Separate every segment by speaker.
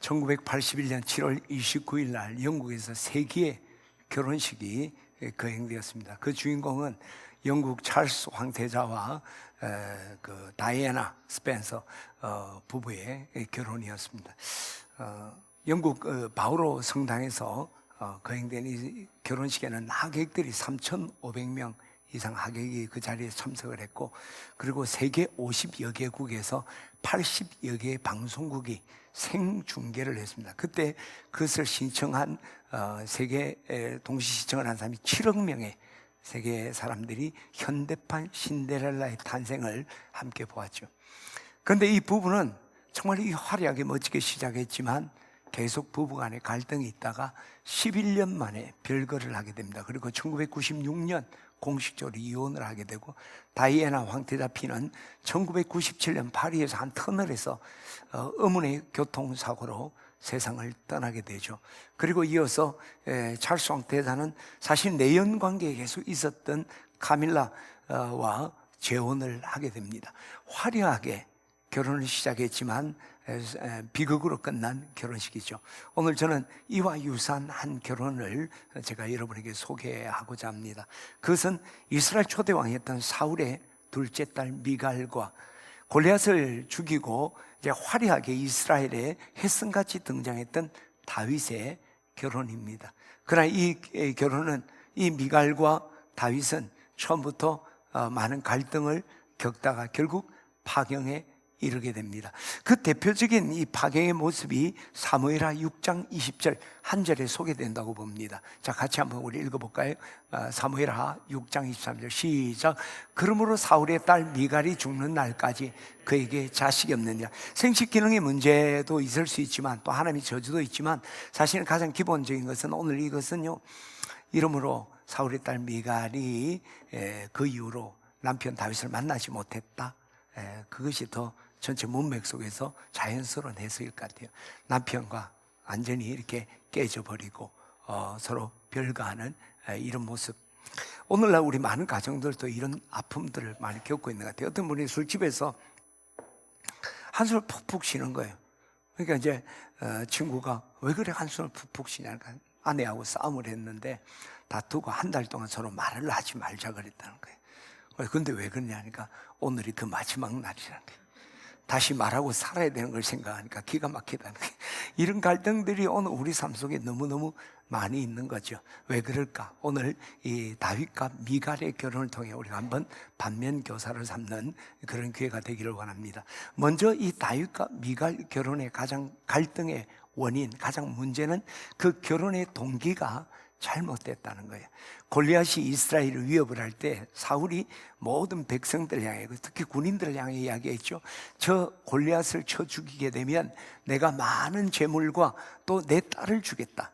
Speaker 1: 1981년 7월 29일 날 영국에서 세기의 결혼식이 거행되었습니다. 그 주인공은 영국 찰스 황태자와 그 다이애나 스펜서 부부의 결혼이었습니다. 영국 바우로 성당에서 거행된 이 결혼식에는 하객들이 3,500명 이상 하객이 그 자리에 참석을 했고, 그리고 세계 50여 개국에서 80여 개의 방송국이 생중계를 했습니다. 그때 그것을 신청한 세계 동시 시청을 한 사람이 7억 명의 세계 사람들이 현대판 신데렐라의 탄생을 함께 보았죠. 그런데 이 부부는 정말 이 화려하게 멋지게 시작했지만 계속 부부간에 갈등이 있다가 11년 만에 별거를 하게 됩니다. 그리고 1996년 공식적으로 이혼을 하게 되고, 다이애나 황태자 피는 1997년 파리에서 한 터널에서 의문의 교통사고로 세상을 떠나게 되죠. 그리고 이어서 찰스 황태자는 사실 내연 관계에 계속 있었던 카밀라와 재혼을 하게 됩니다. 화려하게 결혼을 시작했지만 비극으로 끝난 결혼식이죠. 오늘 저는 이와 유사한 한 결혼을 제가 여러분에게 소개하고자 합니다. 그것은 이스라엘 초대왕이었던 사울의 둘째 딸 미갈과 골리앗을 죽이고 이제 화려하게 이스라엘의 햇승같이 등장했던 다윗의 결혼입니다. 그러나 이 결혼은, 이 미갈과 다윗은 처음부터 많은 갈등을 겪다가 결국 파경에 이르게 됩니다. 그 대표적인 이 파경의 모습이 사무엘하 6장 20절 한 절에 소개된다고 봅니다. 자, 같이 한번 우리 읽어볼까요? 사무엘하 6장 23절 시작. 그러므로 사울의 딸 미갈이 죽는 날까지 그에게 자식이 없느니라. 생식 기능의 문제도 있을 수 있지만 또 하나님의 저주도 있지만, 사실은 가장 기본적인 것은 오늘 이것은요, 이러므로 사울의 딸 미갈이 그 이후로 남편 다윗을 만나지 못했다. 그것이 더 전체 문맥 속에서 자연스러운 해석일 것 같아요. 남편과 완전히 이렇게 깨져버리고 서로 별거하는 이런 모습. 오늘날 우리 많은 가정들도 이런 아픔들을 많이 겪고 있는 것 같아요. 어떤 분이 술집에서 한숨을 푹푹 쉬는 거예요. 그러니까 이제 친구가 왜 그래 한숨을 푹푹 쉬냐니까 아내하고 싸움을 했는데 다투고 한 달 동안 서로 말을 하지 말자 그랬다는 거예요. 근데 왜 그러냐니까 오늘이 그 마지막 날이라는 거예요. 다시 말하고 살아야 되는 걸 생각하니까 기가 막히다는 거예요. 이런 갈등들이 오늘 우리 삶 속에 너무너무 많이 있는 거죠. 왜 그럴까? 오늘 이 다윗과 미갈의 결혼을 통해 우리가 한번 반면 교사를 삼는 그런 기회가 되기를 원합니다. 먼저 이 다윗과 미갈 결혼의 가장 갈등의 원인, 가장 문제는 그 결혼의 동기가 잘못됐다는 거예요. 골리앗이 이스라엘을 위협을 할 때 사울이 모든 백성들 향해, 특히 군인들을 향해 이야기했죠. 저 골리앗을 쳐 죽이게 되면 내가 많은 재물과 또 내 딸을 주겠다.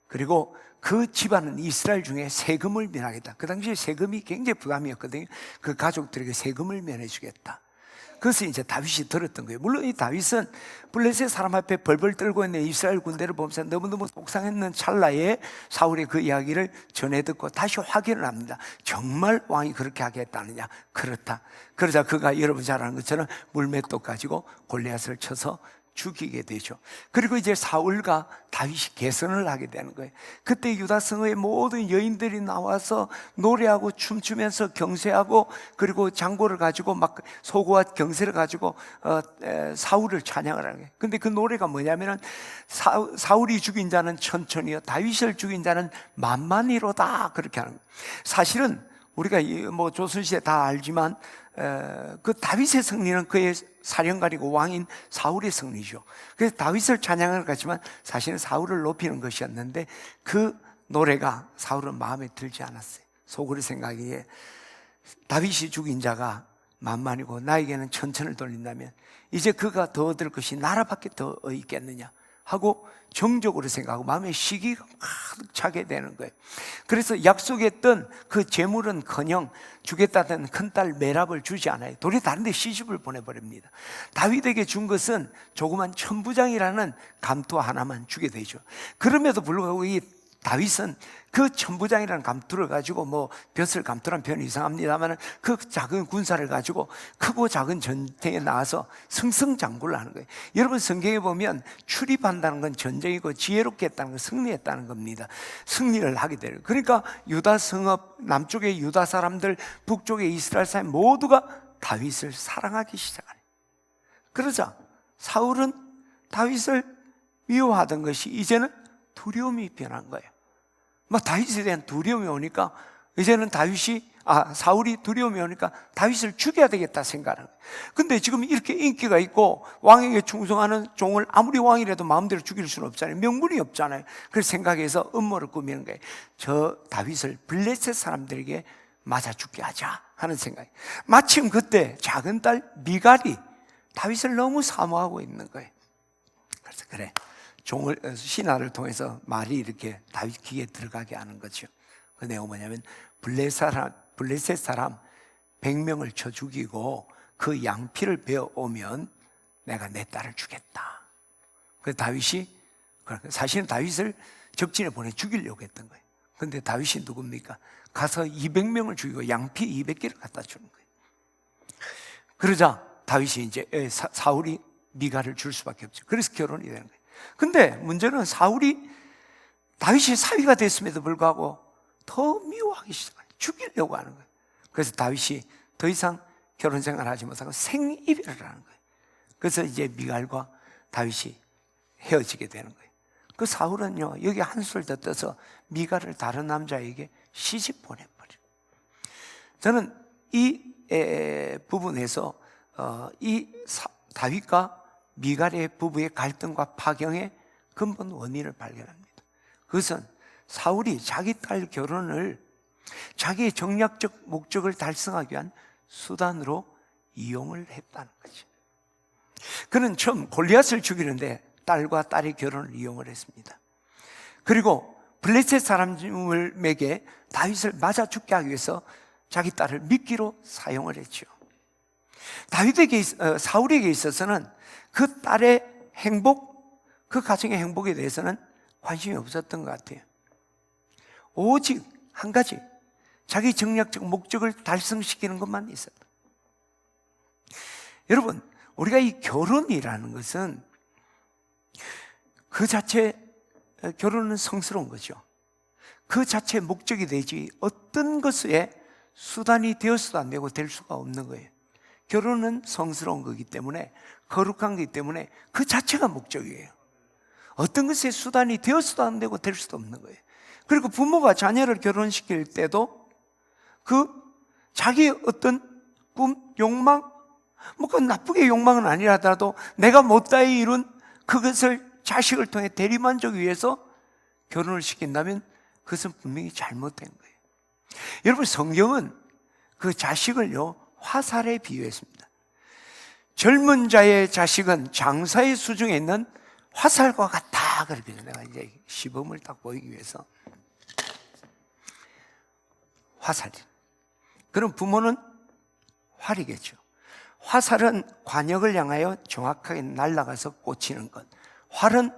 Speaker 1: 그리고 그 집안은 이스라엘 중에 세금을 면하겠다. 그 당시에 세금이 굉장히 부담이었거든요. 그 가족들에게 세금을 면해주겠다. 그것을 이제 다윗이 들었던 거예요. 물론 이 다윗은 블레셋 사람 앞에 벌벌 떨고 있는 이스라엘 군대를 보면서 너무너무 속상했는 찰나에 사울의 그 이야기를 전해 듣고 다시 확인을 합니다. 정말 왕이 그렇게 하겠다느냐? 그렇다. 그러자 그가 여러분 잘 아는 것처럼 물맷돌 가지고 골리앗을 쳐서 죽이게 되죠. 그리고 이제 사울과 다윗이 개선을 하게 되는 거예요. 그때 유다 성의 모든 여인들이 나와서 노래하고 춤추면서 경세하고, 그리고 장고를 가지고 막 소고와 경세를 가지고 사울을 찬양을 하는 거예요. 근데 그 노래가 뭐냐면은 사울이 죽인 자는 천천히요 다윗을 죽인 자는 만만히로다, 그렇게 하는 거예요. 사실은 우리가 뭐 조선시대 다 알지만 그 다윗의 승리는 그의 사령관이고 왕인 사울의 승리죠. 그래서 다윗을 찬양을 갔지만 사실은 사울을 높이는 것이었는데 그 노래가 사울은 마음에 들지 않았어요. 속으로 생각하기에 다윗이 죽인 자가 만만이고 나에게는 천천을 돌린다면 이제 그가 더 얻을 것이 나라밖에 더 있겠느냐 하고 정적으로 생각하고 마음에 시기가 가득 차게 되는 거예요. 그래서 약속했던 그 재물은커녕 주겠다던 큰딸 메랍을 주지 않아요. 도리 다른 데 시집을 보내버립니다. 다윗에게 준 것은 조그만 천부장이라는 감투 하나만 주게 되죠. 그럼에도 불구하고 이 다윗은 그 천부장이라는 감투를 가지고, 벼슬 감투란 표현이 이상합니다만, 그 작은 군사를 가지고 크고 작은 전쟁에 나와서 승승장구를 하는 거예요. 여러분, 성경에 보면 출입한다는 건 전쟁이고 지혜롭게 했다는 건 승리했다는 겁니다. 승리를 하게 돼요. 그러니까 유다 성읍, 남쪽의 유다 사람들, 북쪽의 이스라엘 사람 모두가 다윗을 사랑하기 시작하네요. 그러자 사울은 다윗을 미워하던 것이 이제는 두려움이 변한 거예요. 다윗에 대한 두려움이 오니까 이제는 사울이 두려움이 오니까 다윗을 죽여야 되겠다 생각하는 거예요. 근데 지금 이렇게 인기가 있고 왕에게 충성하는 종을 아무리 왕이라도 마음대로 죽일 수는 없잖아요. 명분이 없잖아요. 그래서 생각해서 음모를 꾸미는 거예요. 저 다윗을 블레셋 사람들에게 맞아 죽게 하자 하는 생각이에요. 마침 그때 작은 딸 미갈이 다윗을 너무 사모하고 있는 거예요. 그래서 그래, 신하를 통해서 말이 이렇게 다윗 귀에 들어가게 하는 거죠. 그 내용은 뭐냐면 블레셋 사람 100명을 쳐 죽이고 그 양피를 베어오면 내가 내 딸을 주겠다. 그래서 다윗이, 사실은 다윗을 적진에 보내 죽이려고 했던 거예요. 그런데 다윗이 누굽니까? 가서 200명을 죽이고 양피 200개를 갖다 주는 거예요. 그러자 다윗이 이제 사울이 미갈을 줄 수밖에 없죠. 그래서 결혼이 되는 거예요. 근데 문제는 다윗이 사위가 됐음에도 불구하고 더 미워하기 시작해요. 죽이려고 하는 거예요. 그래서 다윗이 더 이상 결혼 생활을 하지 못하고 생이별을 하는 거예요. 그래서 이제 미갈과 다윗이 헤어지게 되는 거예요. 그 사울은요, 여기 한술 더 떠서 미갈을 다른 남자에게 시집 보내버려요. 저는 이 부분에서 다윗과 미갈의 부부의 갈등과 파경의 근본 원인을 발견합니다. 그것은 사울이 자기 딸 결혼을 자기의 정략적 목적을 달성하기 위한 수단으로 이용을 했다는 거죠. 그는 처음 골리앗을 죽이는데 딸과 딸의 결혼을 이용을 했습니다. 그리고 블레셋 사람에게 다윗을 맞아 죽게 하기 위해서 자기 딸을 미끼로 사용을 했죠. 사울에게 있어서는 그 딸의 행복, 그 가정의 행복에 대해서는 관심이 없었던 것 같아요. 오직 한 가지, 자기 정략적 목적을 달성시키는 것만 있었다. 여러분, 우리가 이 결혼이라는 것은 그 자체, 결혼은 성스러운 거죠. 그 자체 목적이 되지 어떤 것에 수단이 되어서도 안 되고 될 수가 없는 거예요. 결혼은 성스러운 거기 때문에, 거룩한 거기 때문에 그 자체가 목적이에요. 어떤 것에 수단이 되어서도 안 되고 될 수도 없는 거예요. 그리고 부모가 자녀를 결혼시킬 때도 자기의 어떤 꿈, 욕망, 그 나쁘게 욕망은 아니라 하더라도 내가 못다이 이룬 그것을 자식을 통해 대리만족을 위해서 결혼을 시킨다면 그것은 분명히 잘못된 거예요. 여러분, 성경은 그 자식을요, 화살에 비유했습니다. 젊은 자의 자식은 장사의 수중에 있는 화살과 같다. 그렇게 내가 이제 시범을 딱 보이기 위해서 화살이. 그럼 부모는 활이겠죠. 화살은 관역을 향하여 정확하게 날아가서 꽂히는 것. 활은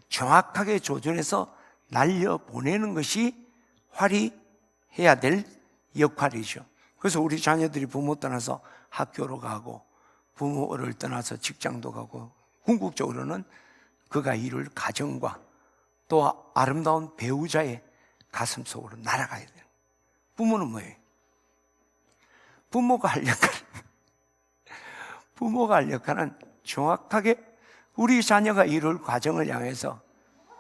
Speaker 1: 정확하게 조준해서 날려보내는 것이 활이 해야 될 역할이죠. 그래서 우리 자녀들이 부모 떠나서 학교로 가고 부모를 떠나서 직장도 가고 궁극적으로는 그가 이룰 가정과 또 아름다운 배우자의 가슴 속으로 날아가야 돼요. 부모는 뭐예요? 부모가 할 역할은 정확하게 우리 자녀가 이룰 과정을 향해서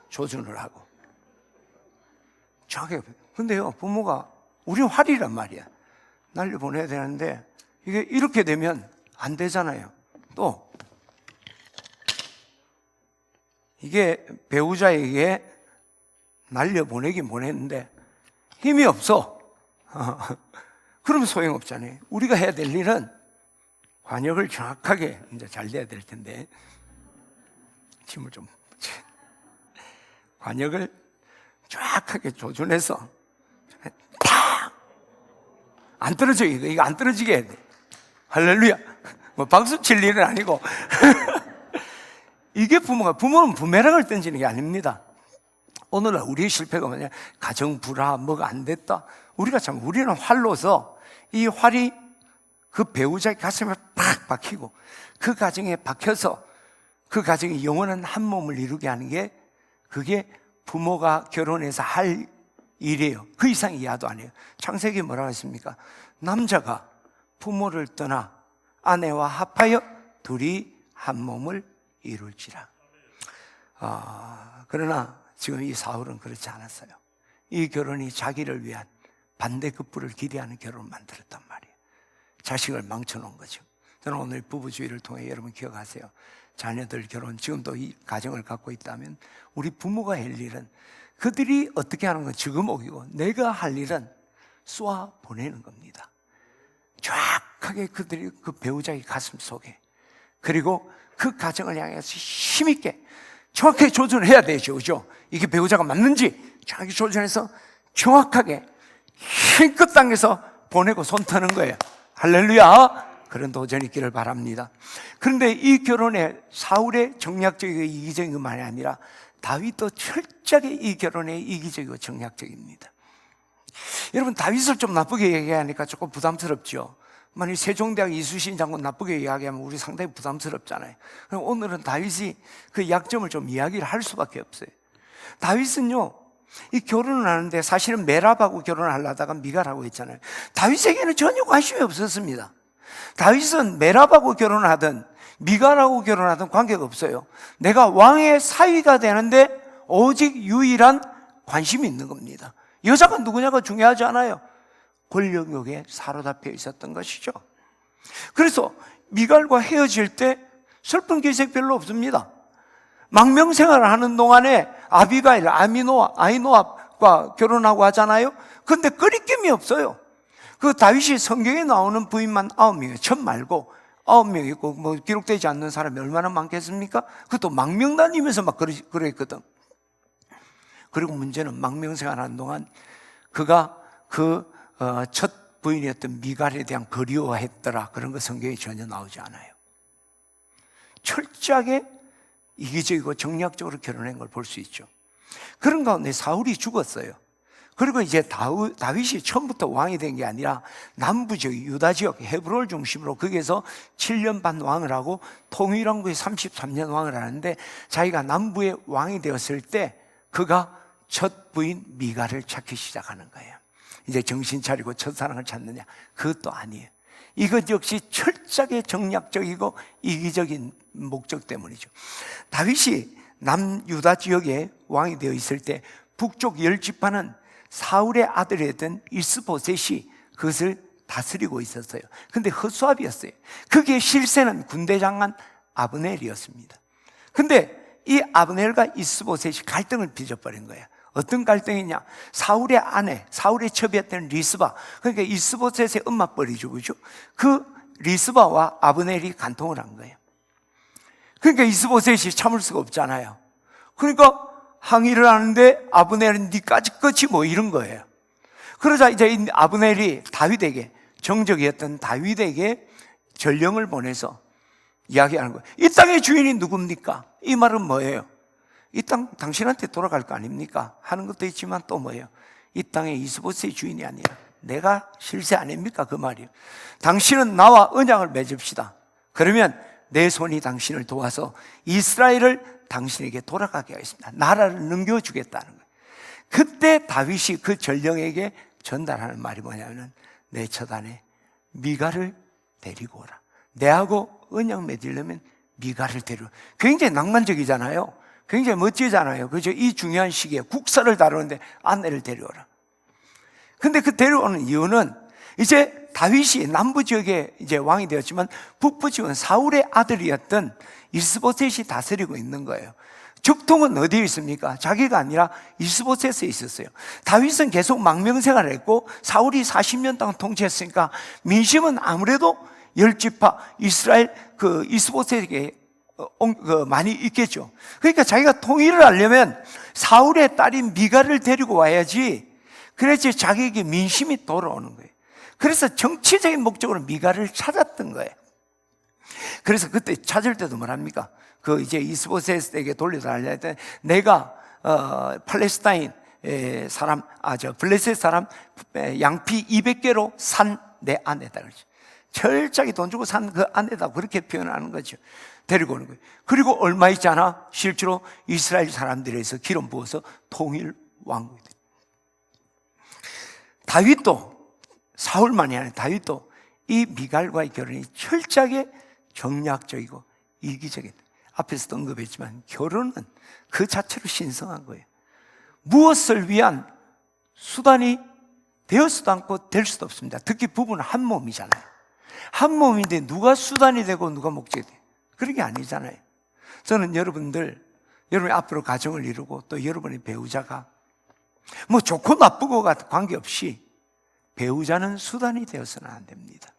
Speaker 1: 조준을 하고 정확하게. 근데요, 부모가 우리는 활이란 말이야. 날려보내야 되는데 이게 이렇게 되면 안 되잖아요. 또 이게 배우자에게 날려보내긴 보냈는데 힘이 없어. 그러면 소용없잖아요. 우리가 해야 될 일은 관역을 정확하게 이제 잘 돼야 될 텐데 침을 좀 관역을 정확하게 조준해서 탁! 안 떨어져. 이거 안 떨어지게 해야 돼. 할렐루야. 박수 칠 일은 아니고 이게 부모는 부메랑을 던지는 게 아닙니다. 오늘날 우리의 실패가 뭐냐? 가정 불화, 뭐가 안 됐다. 우리는 활로서 이 활이 그 배우자의 가슴에 팍 박히고 그 가정에 박혀서 그 가정이 영원한 한 몸을 이루게 하는 게 그게 부모가 결혼해서 할 일이에요. 그 이상이 야도 아니에요. 창세기 뭐라고 했습니까? 남자가 부모를 떠나 아내와 합하여 둘이 한 몸을 이룰지라. 그러나 지금 이 사울은 그렇지 않았어요. 이 결혼이 자기를 위한 반대급부를 기대하는 결혼을 만들었단 말이에요. 자식을 망쳐놓은 거죠. 저는 오늘 부부주의를 통해 여러분 기억하세요. 자녀들 결혼, 지금도 이 가정을 갖고 있다면 우리 부모가 할 일은 그들이 어떻게 하는 건 지금옥이고 내가 할 일은 쏘아 보내는 겁니다. 정확하게 그들이 그 배우자의 가슴 속에, 그리고 그 가정을 향해서 힘있게 정확하게 조준해야 되죠. 그죠? 이게 배우자가 맞는지 정확히 조준해서 정확하게 힘껏 당겨서 보내고 손 터는 거예요. 할렐루야! 그런 도전이 있기를 바랍니다. 그런데 이 결혼에 사울의 정략적이고 이기적인 것만이 아니라 다윗도 철저하게 이 결혼에 이기적이고 정략적입니다. 여러분, 다윗을 좀 나쁘게 얘기하니까 조금 부담스럽죠. 만약 세종대왕 이순신 장군 나쁘게 이야기하면 우리 상당히 부담스럽잖아요. 그럼 오늘은 다윗이 그 약점을 좀 이야기를 할 수밖에 없어요. 다윗은요, 이 결혼을 하는데 사실은 메랍하고 결혼을 하려다가 미갈하고 했잖아요. 다윗에게는 전혀 관심이 없었습니다. 다윗은 메랍하고 결혼하든 미갈하고 결혼하든 관계가 없어요. 내가 왕의 사위가 되는데 오직 유일한 관심이 있는 겁니다. 여자가 누구냐가 중요하지 않아요. 권력욕에 사로잡혀 있었던 것이죠. 그래서 미갈과 헤어질 때 슬픈 기색 별로 없습니다. 망명생활을 하는 동안에 아비가일, 아히노압과 결혼하고 하잖아요. 근데 끄리낌이 없어요. 그 다윗이 성경에 나오는 부인만 9명이에요. 전 말고 9명 있고 뭐 기록되지 않는 사람이 얼마나 많겠습니까? 그것도 망명 다니면서 막 그랬거든. 그리고 문제는 망명생활 하는 동안 그가 첫 부인이었던 미갈에 대한 그리워했더라, 그런 거 성경에 전혀 나오지 않아요. 철저하게 이기적이고 정략적으로 결혼한 걸 볼 수 있죠. 그런 가운데 사울이 죽었어요. 그리고 이제 다윗이 처음부터 왕이 된 게 아니라 남부 지역, 유다 지역, 헤브론을 중심으로 거기에서 7년 반 왕을 하고 통일왕국에 33년 왕을 하는데, 자기가 남부의 왕이 되었을 때 그가 첫 부인 미갈을 찾기 시작하는 거예요. 이제 정신 차리고 첫사랑을 찾느냐? 그것도 아니에요. 이것 역시 철저하게 정략적이고 이기적인 목적 때문이죠. 다윗이 남유다 지역에 왕이 되어 있을 때 북쪽 10지파는 사울의 아들이었던 이스보셋이 그것을 다스리고 있었어요. 근데 허수아비였어요. 그게 실세는 군대 장관 아브넬이었습니다. 근데 이 아브넬과 이스보셋이 갈등을 빚어버린 거예요. 어떤 갈등이냐? 사울의 아내, 사울의 첩이었던 리스바, 그러니까 이스보셋의 엄마뻘이죠, 그죠? 그 리스바와 아브넬이 간통을 한 거예요. 그러니까 이스보셋이 참을 수가 없잖아요. 그러니까 항의를 하는데 아브넬은 니까지 끝이 뭐 이런 거예요. 그러자 이제 아브넬이 다윗에게, 정적이었던 다윗에게 전령을 보내서 이야기하는 거예요. 이 땅의 주인이 누굽니까? 이 말은 뭐예요? 이 땅 당신한테 돌아갈 거 아닙니까? 하는 것도 있지만 또 뭐예요? 이 땅의 이스보셋의 주인이 아니라 내가 실세 아닙니까? 그 말이에요. 당신은 나와 언약을 맺읍시다. 그러면 내 손이 당신을 도와서 이스라엘을 당신에게 돌아가게 하겠습니다. 나라를 넘겨주겠다는 거예요. 그때 다윗이 그 전령에게 전달하는 말이 뭐냐면, 내 처단에 미갈을 데리고 오라. 내하고 언약 맺으려면 미갈을 데리고. 굉장히 낭만적이잖아요. 굉장히 멋지잖아요. 그죠? 이 중요한 시기에 국사를 다루는데 아내를 데려오라. 근데 그 데려오는 이유는 이제 다윗이 남부 지역에 이제 왕이 되었지만 북부 지역은 사울의 아들이었던 이스보셋이 다스리고 있는 거예요. 적통은 어디에 있습니까? 자기가 아니라 이스보셋에 있었어요. 다윗은 계속 망명생활을 했고 사울이 40년 동안 통치했으니까 민심은 아무래도 10지파 이스라엘 그 이스보셋에게 많이 있겠죠. 그러니까 자기가 통일을 하려면 사울의 딸인 미갈을 데리고 와야지, 그래야지 자기에게 민심이 돌아오는 거예요. 그래서 정치적인 목적으로 미갈을 찾았던 거예요. 그래서 그때 찾을 때도 뭐랍니까? 그 이제 이스보셋에게 돌려달라 했더니 내가 팔레스타인 사람, 블레셋 사람 양피 200개로 산 내 아내다 그러죠. 철저하게 돈 주고 산 그 아내다 그렇게 표현하는 거죠. 데리고 오는 거예요. 그리고 얼마 있잖아, 실제로 이스라엘 사람들에서 기름 부어서 통일 왕국이 돼요. 다윗도, 사울만이 아니라 다윗도 이 미갈과의 결혼이 철저하게 정략적이고 이기적이다. 앞에서도 언급했지만 결혼은 그 자체로 신성한 거예요. 무엇을 위한 수단이 되었지도 않고 될 수도 없습니다. 특히 부부는 한 몸이잖아요. 한 몸인데 누가 수단이 되고 누가 목적이 돼요? 그런 게 아니잖아요. 저는 여러분이 앞으로 가정을 이루고 또 여러분의 배우자가 뭐 좋고 나쁘고가 관계없이 배우자는 수단이 되어서는 안 됩니다.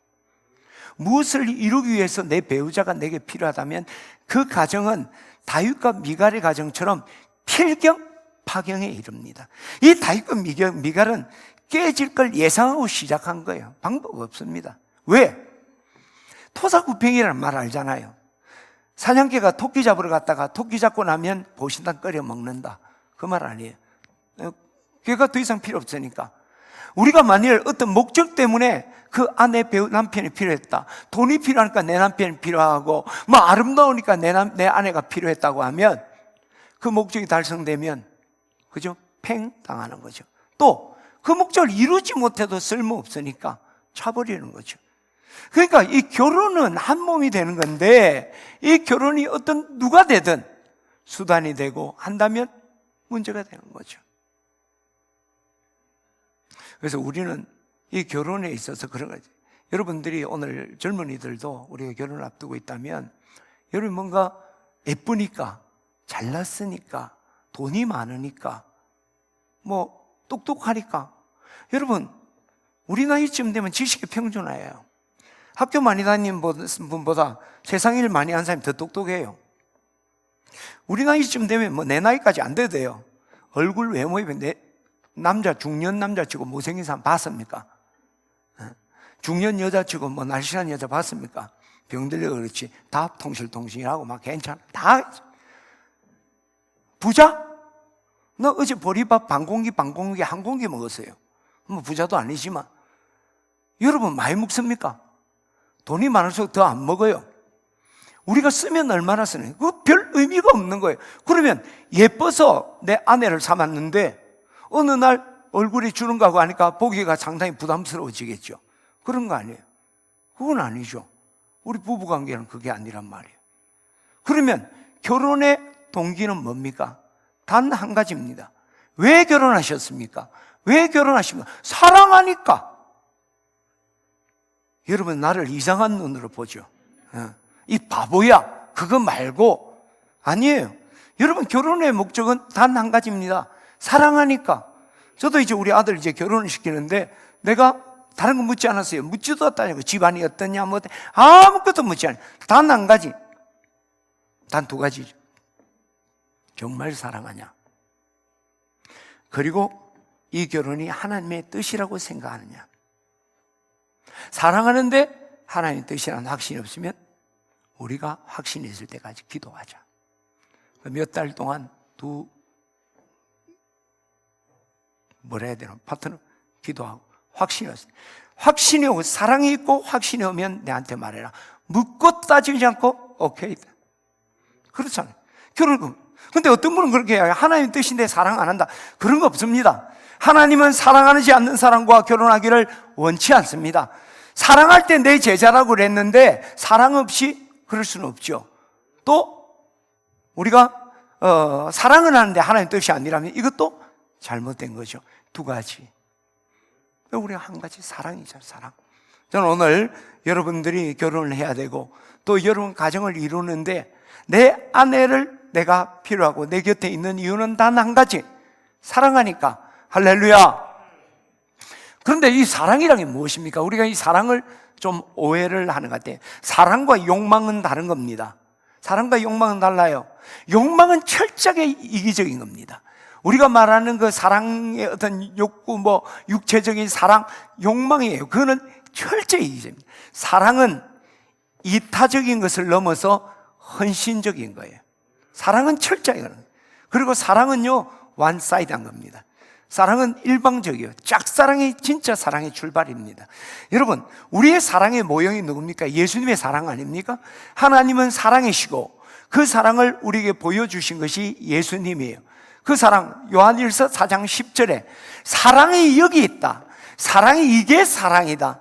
Speaker 1: 무엇을 이루기 위해서 내 배우자가 내게 필요하다면 그 가정은 다윗과 미갈의 가정처럼 필경파경에 이릅니다. 이 다윗과 미갈은 깨질 걸 예상하고 시작한 거예요. 방법 없습니다. 왜? 토사구팽이라는 말 알잖아요. 사냥개가 토끼 잡으러 갔다가 토끼 잡고 나면 보신탕 끓여 먹는다. 그 말 아니에요. 걔가 더 이상 필요 없으니까. 우리가 만일 어떤 목적 때문에 그 아내 남편이 필요했다. 돈이 필요하니까 내 남편이 필요하고 뭐 아름다우니까 내 아내가 필요했다고 하면 그 목적이 달성되면 그죠? 팽 당하는 거죠. 또 그 목적을 이루지 못해도 쓸모없으니까 차버리는 거죠. 그러니까 이 결혼은 한 몸이 되는 건데 이 결혼이 누가 되든 수단이 되고 한다면 문제가 되는 거죠. 그래서 우리는 이 결혼에 있어서 그런 거죠. 여러분들이 오늘 젊은이들도 우리가 결혼을 앞두고 있다면 여러분 뭔가 예쁘니까 잘났으니까 돈이 많으니까 뭐 똑똑하니까 여러분 우리 나이쯤 되면 지식의 평준화예요. 학교 많이 다니는 분보다 세상 일 많이 한 사람이 더 똑똑해요. 우리 나이쯤 되면 뭐 내 나이까지 안 돼도 돼요. 얼굴 외모에 중년 남자 치고 못생긴 사람 봤습니까? 중년 여자 치고 뭐 날씬한 여자 봤습니까? 병들려 그렇지 다 통실통실하고 막 괜찮아. 다 부자? 너 어제 보리밥 반 공기 한 공기 먹었어요. 뭐 부자도 아니지만 여러분 많이 먹습니까? 돈이 많을수록 더 안 먹어요. 우리가 쓰면 얼마나 쓰는 그거 별 의미가 없는 거예요. 그러면 예뻐서 내 아내를 삼았는데 어느 날 얼굴이 주는 거하고 하니까 보기가 상당히 부담스러워지겠죠. 그런 거 아니에요. 그건 아니죠. 우리 부부관계는 그게 아니란 말이에요. 그러면 결혼의 동기는 뭡니까? 단 한 가지입니다. 왜 결혼하셨습니까? 왜 결혼하십니까? 사랑하니까. 여러분 나를 이상한 눈으로 보죠. 이 바보야 그거 말고 아니에요. 여러분 결혼의 목적은 단 한 가지입니다. 사랑하니까. 저도 이제 우리 아들 이제 결혼을 시키는데 내가 다른 거 묻지 않았어요. 묻지도 않다니까. 집안이 어떠냐 뭐 아무것도 묻지 않아요. 단 한 가지. 단 두 가지죠. 정말 사랑하냐? 그리고 이 결혼이 하나님의 뜻이라고 생각하느냐? 사랑하는데 하나님의 뜻이라는 확신이 없으면 우리가 확신이 있을 때까지 기도하자. 몇 달 동안 파트너 기도하고 확신이 오고 사랑이 있고 확신이 오면 내한테 말해라. 묻고 따지지 않고 오케이. 그렇잖아요. 결혼은. 근데 어떤 분은 그렇게 해요. 하나님의 뜻인데 사랑 안 한다. 그런 거 없습니다. 하나님은 사랑하지 않는 사람과 결혼하기를 원치 않습니다. 사랑할 때 내 제자라고 그랬는데 사랑 없이 그럴 수는 없죠. 또 우리가 사랑은 하는데 하나님의 뜻이 아니라면 이것도 잘못된 거죠. 두 가지. 우리가 한 가지 사랑이죠. 사랑. 저는 오늘 여러분들이 결혼을 해야 되고 또 여러분 가정을 이루는데 내 아내를 내가 필요하고 내 곁에 있는 이유는 단 한 가지. 사랑하니까. 할렐루야. 그런데 이 사랑이란 게 무엇입니까? 우리가 이 사랑을 좀 오해를 하는 것 같아요. 사랑과 욕망은 다른 겁니다. 사랑과 욕망은 달라요. 욕망은 철저하게 이기적인 겁니다. 우리가 말하는 그 사랑의 어떤 욕구, 육체적인 사랑, 욕망이에요. 그거는 철저히 이기적입니다. 사랑은 이타적인 것을 넘어서 헌신적인 거예요. 사랑은 철저히 그런 거예요. 그리고 사랑은요, 원사이드한 겁니다. 사랑은 일방적이에요. 짝사랑이 진짜 사랑의 출발입니다. 여러분, 우리의 사랑의 모형이 누굽니까? 예수님의 사랑 아닙니까? 하나님은 사랑이시고 그 사랑을 우리에게 보여주신 것이 예수님이에요. 그 사랑, 요한일서 4장 10절에 사랑이 여기 있다. 사랑이 이게 사랑이다.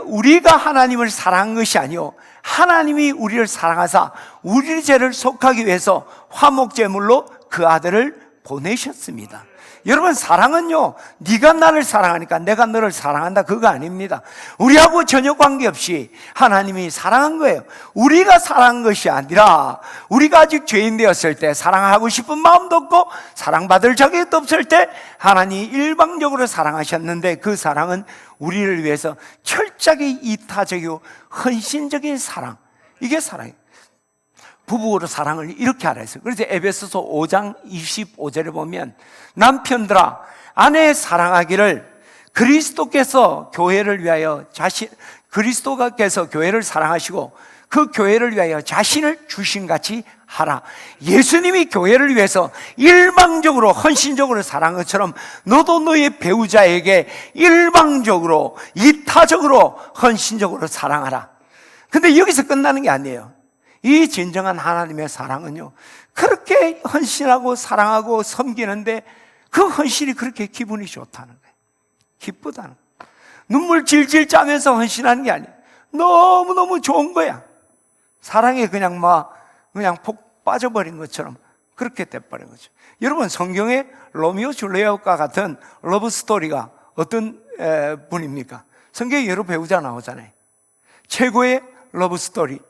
Speaker 1: 우리가 하나님을 사랑한 것이 아니요, 하나님이 우리를 사랑하사 우리 죄를 속하기 위해서 화목제물로 그 아들을 보내셨습니다. 여러분, 사랑은요, 네가 나를 사랑하니까 내가 너를 사랑한다, 그거 아닙니다. 우리하고 전혀 관계없이 하나님이 사랑한 거예요. 우리가 사랑한 것이 아니라 우리가 아직 죄인 되었을 때, 사랑하고 싶은 마음도 없고 사랑받을 자격도 없을 때 하나님이 일방적으로 사랑하셨는데, 그 사랑은 우리를 위해서 철저하게 이타적이고 헌신적인 사랑, 이게 사랑이에요. 부부로 사랑을 이렇게 하라 했어요. 그래서 에베소서 5장 25절에 보면 남편들아 아내 사랑하기를 그리스도께서 교회를 위하여 그리스도께서 교회를 사랑하시고 그 교회를 위하여 자신을 주신 같이 하라. 예수님이 교회를 위해서 일방적으로 헌신적으로 사랑한 것처럼 너도 너의 배우자에게 일방적으로 이타적으로 헌신적으로 사랑하라. 근데 여기서 끝나는 게 아니에요. 이 진정한 하나님의 사랑은요, 그렇게 헌신하고 사랑하고 섬기는데 그 헌신이 그렇게 기분이 좋다는 거예요. 기쁘다는 거예요. 눈물 질질 짜면서 헌신하는 게 아니에요. 너무너무 좋은 거야. 사랑에 그냥 폭 빠져버린 것처럼 그렇게 돼버린 거죠. 여러분, 성경에 로미오 줄리엣과 같은 러브 스토리가 어떤 분입니까? 성경에 여러 배우자 나오잖아요. 최고의 러브 스토리,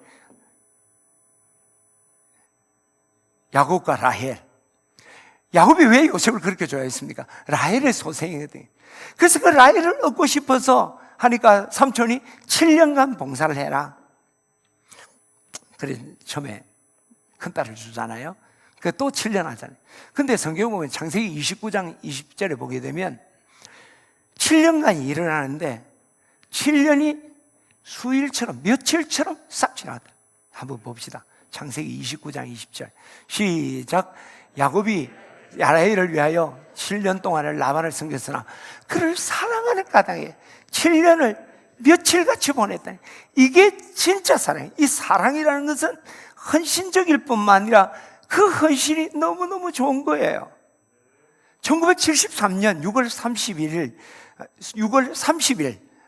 Speaker 1: 야곱과 라헬. 야곱이 왜 요셉을 그렇게 좋아했습니까? 라헬의 소생이거든요. 그래서 그 라헬을 얻고 싶어서 하니까 삼촌이 7년간 봉사를 해라. 그래, 처음에 큰딸을 주잖아요. 그 또 7년 하잖아요. 근데 성경 보면 창세기 29장 20절에 보게 되면 7년간 일을 하는데 7년이 수일처럼, 며칠처럼 싹 지나갔다. 한번 봅시다. 창세기 29장 20절 시작. 야곱이 라헬을 위하여 7년 동안을 라반을 섬겼으나 그를 사랑하는 까닭에 7년을 며칠같이 보냈다니. 이게 진짜 사랑이에요. 이 사랑이라는 것은 헌신적일 뿐만 아니라 그 헌신이 너무너무 좋은 거예요. 1973년 6월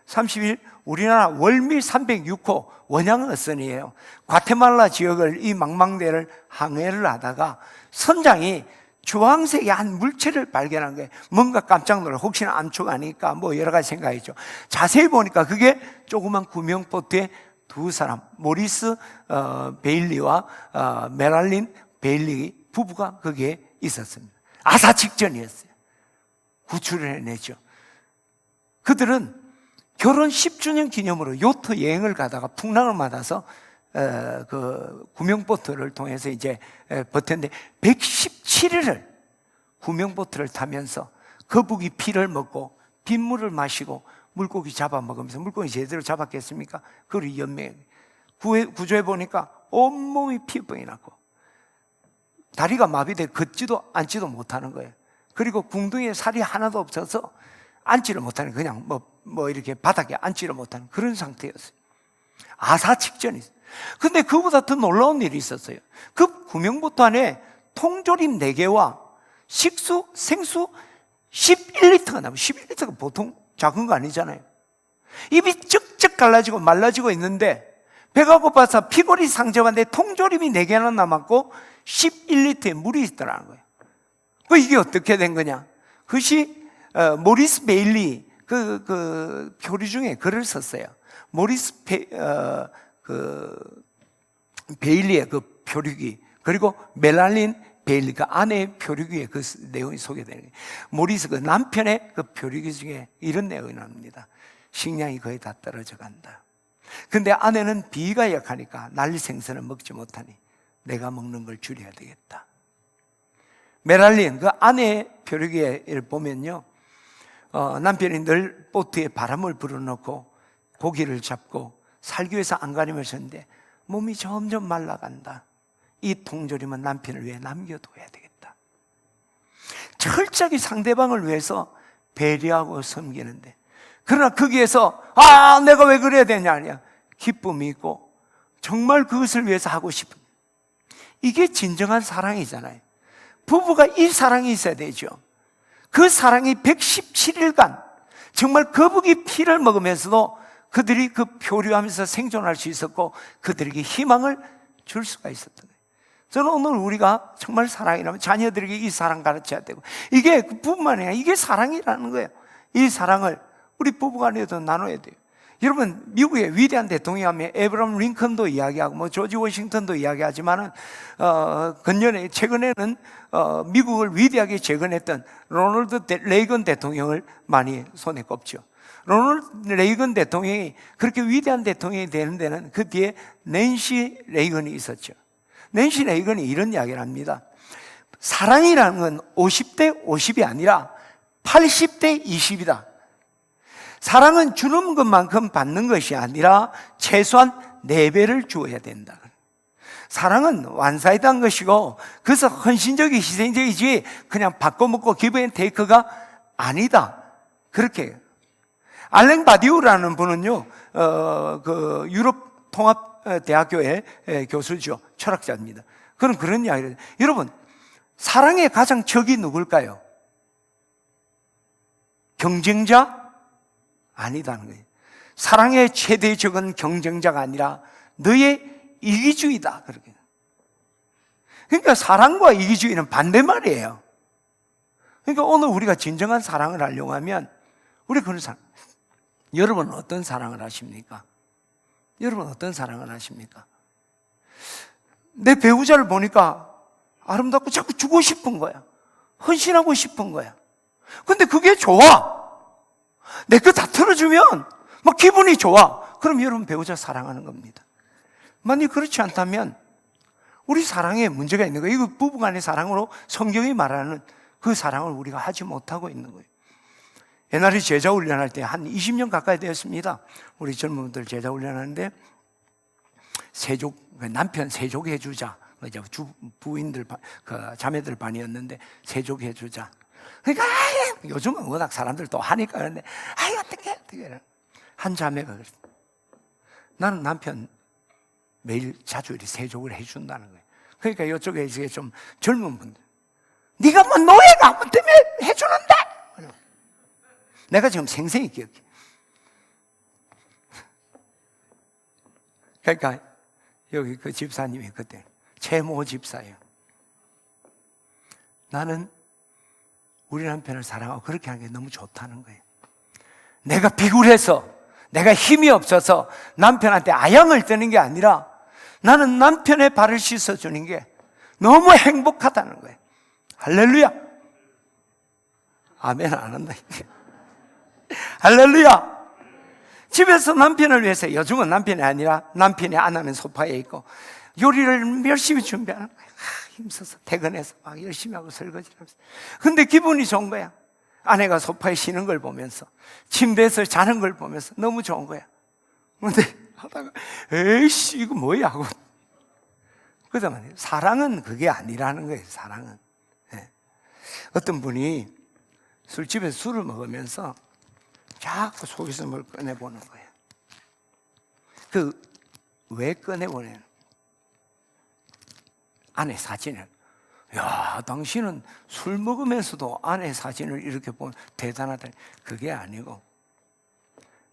Speaker 1: 30일 우리나라 월미 306호 원양어선이에요. 과테말라 지역을 이 망망대를 항해를 하다가 선장이 주황색의 한 물체를 발견한 거예요. 뭔가 깜짝 놀라. 혹시나 암초가 아니니까 뭐 여러 가지 생각했죠. 자세히 보니까 그게 조그만 구명보트에 두 사람, 모리스 베일리와 메랄린 베일리 부부가 거기에 있었습니다. 아사 직전이었어요. 구출을 해냈죠. 그들은 결혼 10주년 기념으로 요트 여행을 가다가 풍랑을 맞아서 그 구명보트를 통해서 이제 버텼는데 117일을 구명보트를 타면서 거북이 피를 먹고 빗물을 마시고 물고기 잡아먹으면서, 물고기 제대로 잡았겠습니까? 그걸 연맹 구조해 보니까 온몸이 피병이 났고 다리가 마비돼 걷지도 앉지도 못하는 거예요. 그리고 궁둥이에 살이 하나도 없어서 앉지를 못하는, 그냥 뭐 이렇게 바닥에 앉지를 못하는 그런 상태였어요. 아사 직전이었어요. 근데 그보다 더 놀라운 일이 있었어요. 그 구명보트 안에 통조림 4개와 식수, 생수 11리터가 나와요. 11리터가 보통 작은 거 아니잖아요. 입이 쩍쩍 갈라지고 말라지고 있는데 배가 고파서 피골이 상접한데 통조림이 4개나 남았고 11리터의 물이 있더라는 거예요. 이게 어떻게 된 거냐? 그것이 모리스 베일리 그 표류 중에 글을 썼어요. 모리스 베일리의 그 표류기, 그리고 멜랄린 베일리 그 아내의 표류기에 그 내용이 소개되는 거예요. 모리스 그 남편의 그 표류기 중에 이런 내용이 나옵니다. 식량이 거의 다 떨어져 간다. 근데 아내는 비위가 약하니까 날리 생선을 먹지 못하니 내가 먹는 걸 줄여야 되겠다. 메랄린 그 아내의 표류기에 보면요, 남편이 늘 보트에 바람을 불어넣고 고기를 잡고 살기 위해서 안간힘을 썼는데 몸이 점점 말라간다. 이 통조림은 남편을 위해 남겨둬야 되겠다. 철저하게 상대방을 위해서 배려하고 섬기는데, 그러나 거기에서 내가 왜 그래야 되냐, 아니야. 기쁨이 있고 정말 그것을 위해서 하고 싶은, 이게 진정한 사랑이잖아요. 부부가 이 사랑이 있어야 되죠. 그 사랑이 117일간 정말 거북이 피를 먹으면서도 그들이 그 표류하면서 생존할 수 있었고, 그들에게 희망을 줄 수가 있었던 거예요. 저는 오늘 우리가 정말 사랑이라면 자녀들에게 이 사랑 가르쳐야 되고, 이게 부부만이 아니라 이게 사랑이라는 거예요. 이 사랑을 우리 부부간에도 나눠야 돼요. 여러분, 미국의 위대한 대통령이면 에브라함 링컨도 이야기하고 조지 워싱턴도 이야기하지만은 최근에는 미국을 위대하게 재건했던 로널드 레이건 대통령을 많이 손에 꼽죠. 로널드 레이건 대통령이 그렇게 위대한 대통령이 되는 데는 그 뒤에 낸시 레이건이 있었죠. 낸시 레이건이 이런 이야기를 합니다. 사랑이라는 건 50대 50이 아니라 80대 20이다. 사랑은 주는 것만큼 받는 것이 아니라 최소한 4배를 주어야 된다. 사랑은 완사이드한 것이고, 그래서 헌신적이 희생적이지 그냥 바꿔먹고 기브앤테이크가 아니다. 그렇게 알랭 바디우라는 분은요, 그 유럽 통합대학교의 교수죠. 철학자입니다. 그런 이야기를 해요. 여러분, 사랑의 가장 적이 누굴까요? 경쟁자? 아니다는 거예요. 사랑의 최대 적은 경쟁자가 아니라 너의 이기주의다. 그렇게. 그러니까 사랑과 이기주의는 반대말이에요. 그러니까 오늘 우리가 진정한 사랑을 하려고 하면 우리 그런 사랑. 여러분은 어떤 사랑을 하십니까? 여러분 어떤 사랑을 하십니까? 내 배우자를 보니까 아름답고 자꾸 주고 싶은 거야. 헌신하고 싶은 거야. 근데 그게 좋아. 내 거 다 틀어주면 막 기분이 좋아. 그럼 여러분 배우자 사랑하는 겁니다. 만약 그렇지 않다면 우리 사랑에 문제가 있는 거예요. 이거 부부간의 사랑으로 성경이 말하는 그 사랑을 우리가 하지 못하고 있는 거예요. 옛날에 제자 훈련할 때 한 20년 가까이 되었습니다. 우리 젊은 분들 제자 훈련하는데 남편 세족해주자. 부인들, 자매들 반이었는데 세족해주자. 그러니까 요즘은 워낙 사람들 또 하니까 그런데 어떻게 한 자매가 그랬어. 나는 남편 매일 자주 이렇게 세족을 해준다는 거예요. 그러니까 이쪽에 이제 좀 젊은 분들, 네가 뭐 노예가 뭐 때문에 해주는데? 내가 지금 생생히 기억해. 그러니까 여기 그 집사님이 그때 최모 집사예요. 나는 우리 남편을 사랑하고 그렇게 하는 게 너무 좋다는 거예요. 내가 비굴해서, 내가 힘이 없어서 남편한테 아양을 뜨는 게 아니라 나는 남편의 발을 씻어주는 게 너무 행복하다는 거예요. 할렐루야. 아멘 안 한다. 할렐루야. 집에서 남편을 위해서, 요즘은 남편이 아니라 남편이 안 하는 소파에 있고 요리를 열심히 준비하는 거예요. 힘써서 퇴근해서 막 열심히 하고 설거지를 하면서. 근데 기분이 좋은 거야. 아내가 소파에 쉬는 걸 보면서, 침대에서 자는 걸 보면서 너무 좋은 거야. 근데 하다가 에이씨 이거 뭐야 하고. 그러다 말이에요. 사랑은 그게 아니라는 거예요. 사랑은. 네. 어떤 분이 술집에서 술을 먹으면서 자꾸 속에서 뭘 꺼내보는 거예요. 왜 꺼내보냐면 아내 사진을. 야, 당신은 술 먹으면서도 아내 사진을 이렇게 보면 대단하다. 그게 아니고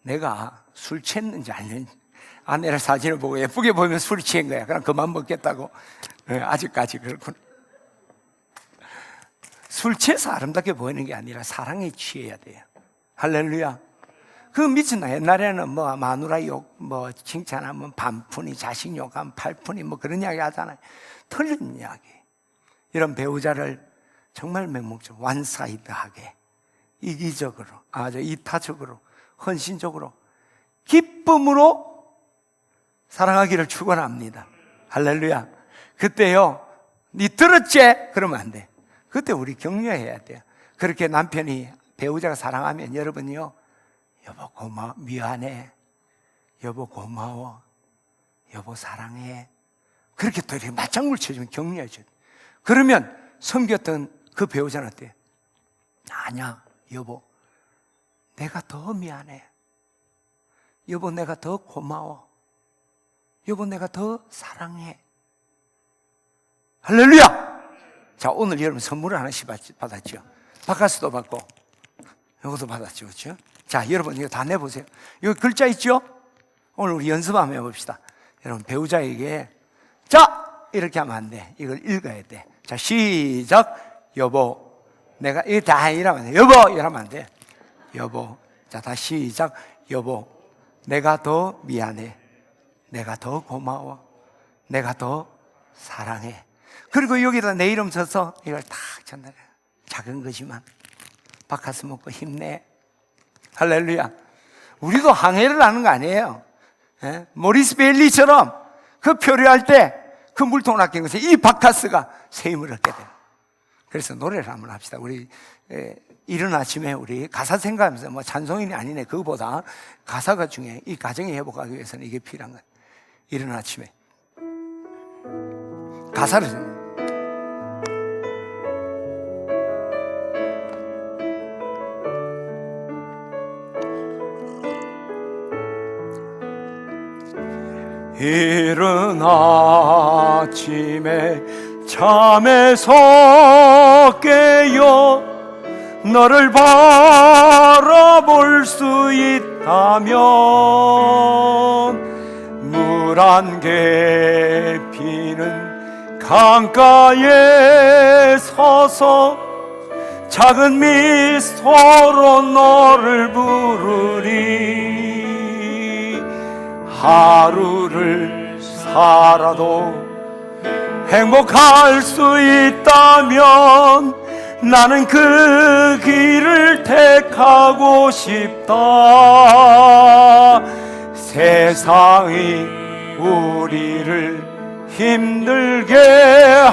Speaker 1: 내가 술 취했는지 아닌지 아내의 사진을 보고 예쁘게 보이면 술이 취한 거야. 그럼 그만 먹겠다고. 아직까지 그렇구나. 술 취해서 아름답게 보이는 게 아니라 사랑에 취해야 돼요. 할렐루야. 그 미친다. 옛날에는 뭐 마누라 욕, 뭐 칭찬하면 반푼이, 자식 욕하면 8푼이 뭐 그런 이야기 하잖아요. 틀린 이야기. 이런 배우자를 정말 맹목적으로 완사이드하게, 이기적으로, 아주 이타적으로, 헌신적으로, 기쁨으로 사랑하기를 축원합니다. 할렐루야. 그때요, 니 들었지? 그러면 안 돼. 그때 우리 격려해야 돼요. 그렇게 남편이 배우자가 사랑하면 여러분이요, 여보 고마워, 미안해, 여보 고마워, 여보 사랑해, 그렇게 또 이렇게 맞장구를 쳐주면 격려해줘요. 그러면 섬겼던 그 배우자한테 아니야 여보, 내가 더 미안해. 여보, 내가 더 고마워. 여보, 내가 더 사랑해. 할렐루야! 자, 오늘 여러분 선물을 하나씩 받았죠. 바카스도 받고 이것도 받았죠. 그렇죠? 자, 여러분 이거 다 내보세요. 여기 글자 있죠? 오늘 우리 연습 한번 해봅시다. 여러분 배우자에게 자! 이렇게 하면 안 돼. 이걸 읽어야 돼. 자, 시작. 여보, 내가 이거 다 이러면 안 돼. 여보! 이러면 안 돼. 여보. 자, 다시 시작. 여보, 내가 더 미안해. 내가 더 고마워. 내가 더 사랑해. 그리고 여기다 내 이름 써서 이걸 딱 전달해. 작은 거지만 바카스 먹고 힘내. 할렐루야. 우리도 항해를 하는 거 아니에요. 예? 모리스 베일리처럼 그 표류할 때 그 물통을 아낀 것은 이 바카스가 새 힘을 얻게 돼요. 그래서 노래를 한번 합시다. 우리 이른 아침에 우리 가사 생각하면서 뭐 찬송인이 아니네. 그거보다 가사가 중요해. 이 가정에 회복하기 위해서는 이게 필요한 거예요. 이른 아침에 가사를 생각해요. 이른 아침에 잠에서 깨어 너를 바라볼 수 있다면 물 안개 피는 강가에 서서 작은 미소로 너를 부르리. 하루를 살아도 행복할 수 있다면 나는 그 길을 택하고 싶다. 세상이 우리를 힘들게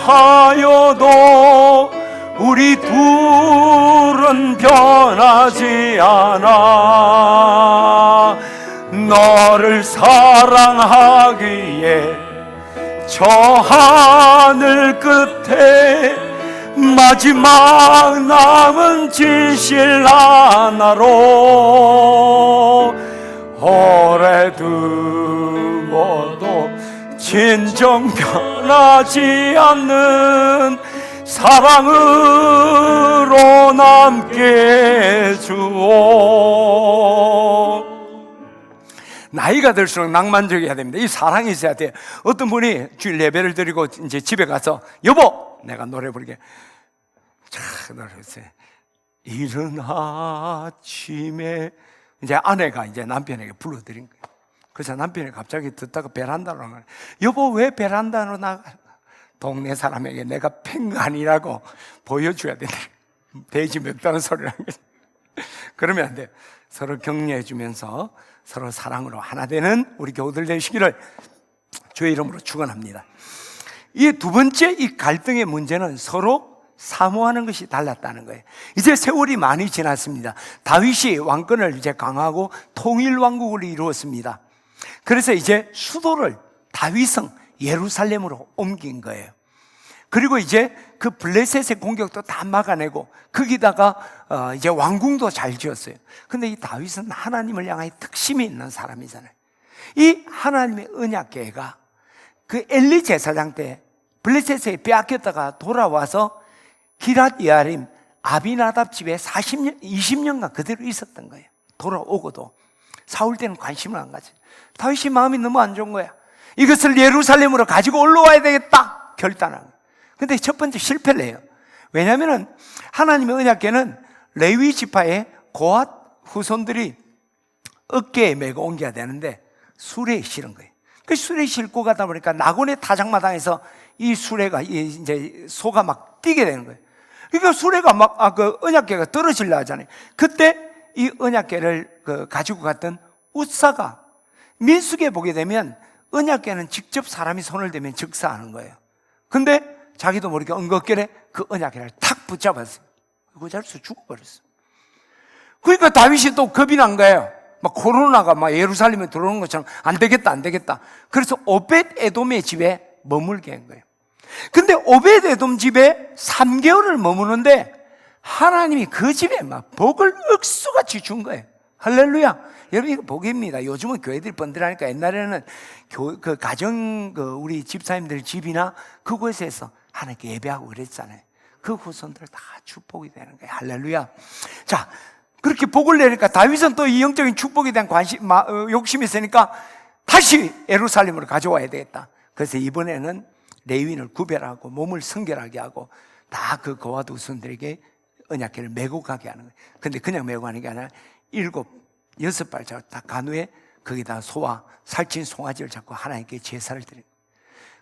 Speaker 1: 하여도 우리 둘은 변하지 않아. 너를 사랑하기에 저 하늘 끝에 마지막 남은 진실 하나로 오래 두어도 진정 변하지 않는 사랑으로 남게 해주오. 나이가 들수록 낭만적이어야 됩니다. 이 사랑이 있어야 돼요. 어떤 분이 주일 예배를 드리고 이제 집에 가서 여보, 내가 노래 부르게. 자, 노래했어요. 이른 아침에 이제 아내가 이제 남편에게 불러드린 거예요. 그래서 남편이 갑자기 듣다가 베란다로 나가요. 여보, 왜 베란다로 나가? 동네 사람에게 내가 팽간이라고 보여줘야 돼. 돼지 맵다는 소리를 한 거죠. 그러면 안 돼요. 서로 격려해 주면서 서로 사랑으로 하나 되는 우리 교우들 되시기를 주의 이름으로 축원합니다. 이 두 번째 이 갈등의 문제는 서로 사모하는 것이 달랐다는 거예요. 이제 세월이 많이 지났습니다. 다윗이 왕권을 이제 강화하고 통일 왕국을 이루었습니다. 그래서 이제 수도를 다윗성 예루살렘으로 옮긴 거예요. 그리고 이제 그 블레셋의 공격도 다 막아내고 거기다가 이제 왕궁도 잘 지었어요. 근데 이 다윗은 하나님을 향하여 특심이 있는 사람이잖아요. 이 하나님의 언약궤가 그 엘리 제사장 때 블레셋에 빼앗겼다가 돌아와서 기랏 예아림 아비나답 집에 20년간 그대로 있었던 거예요. 돌아오고도 사울 때는 관심을 안 가져요. 다윗이 마음이 너무 안 좋은 거야. 이것을 예루살렘으로 가지고 올라와야 되겠다 결단한 거예요. 근데 첫 번째 실패를 해요. 왜냐하면 하나님의 언약궤는 레위 지파의 고앗 후손들이 어깨에 메고 옮겨야 되는데 수레에 실은 거예요. 그 수레에 싣고 가다 보니까 나곤의 타작마당에서 이 수레가 이제 소가 막 뛰게 되는 거예요. 그러니까 수레가 막 그 언약궤가 떨어지려 하잖아요. 그때 이 언약궤를 가지고 갔던 웃사가 민수기에 보게 되면 언약궤는 직접 사람이 손을 대면 즉사하는 거예요. 근데 자기도 모르게 엉겁결에 그 언약궤를 탁 붙잡았어요. 그 자리에서 죽어버렸어요. 그러니까 다윗이 또 겁이 난 거예요. 막 코로나가 막 예루살렘에 들어오는 것처럼 안 되겠다. 그래서 오벳 에돔의 집에 머물게 한 거예요. 근데 오벳에돔 집에 3개월을 머무는데 하나님이 그 집에 막 복을 억수같이 준 거예요. 할렐루야. 여러분, 이거 복입니다. 요즘은 교회들이 번들하니까 옛날에는 그 가정, 우리 집사님들 집이나 그곳에서 하나님께 예배하고 그랬잖아요. 그 후손들 다 축복이 되는 거예요. 할렐루야. 자, 그렇게 복을 내니까 다윗은 또 이 영적인 축복에 대한 욕심이 있으니까 다시 예루살렘으로 가져와야 되겠다. 그래서 이번에는 레위인을 구별하고 몸을 성결하게 하고 다 그 고아도 후손들에게 언약궤를 메고 가게 하는 거예요. 근데 그냥 메고 가는 게 아니라 6발 잡고 딱 간 후에 거기다 소와 살찐 송아지를 잡고 하나님께 제사를 드린 거예요.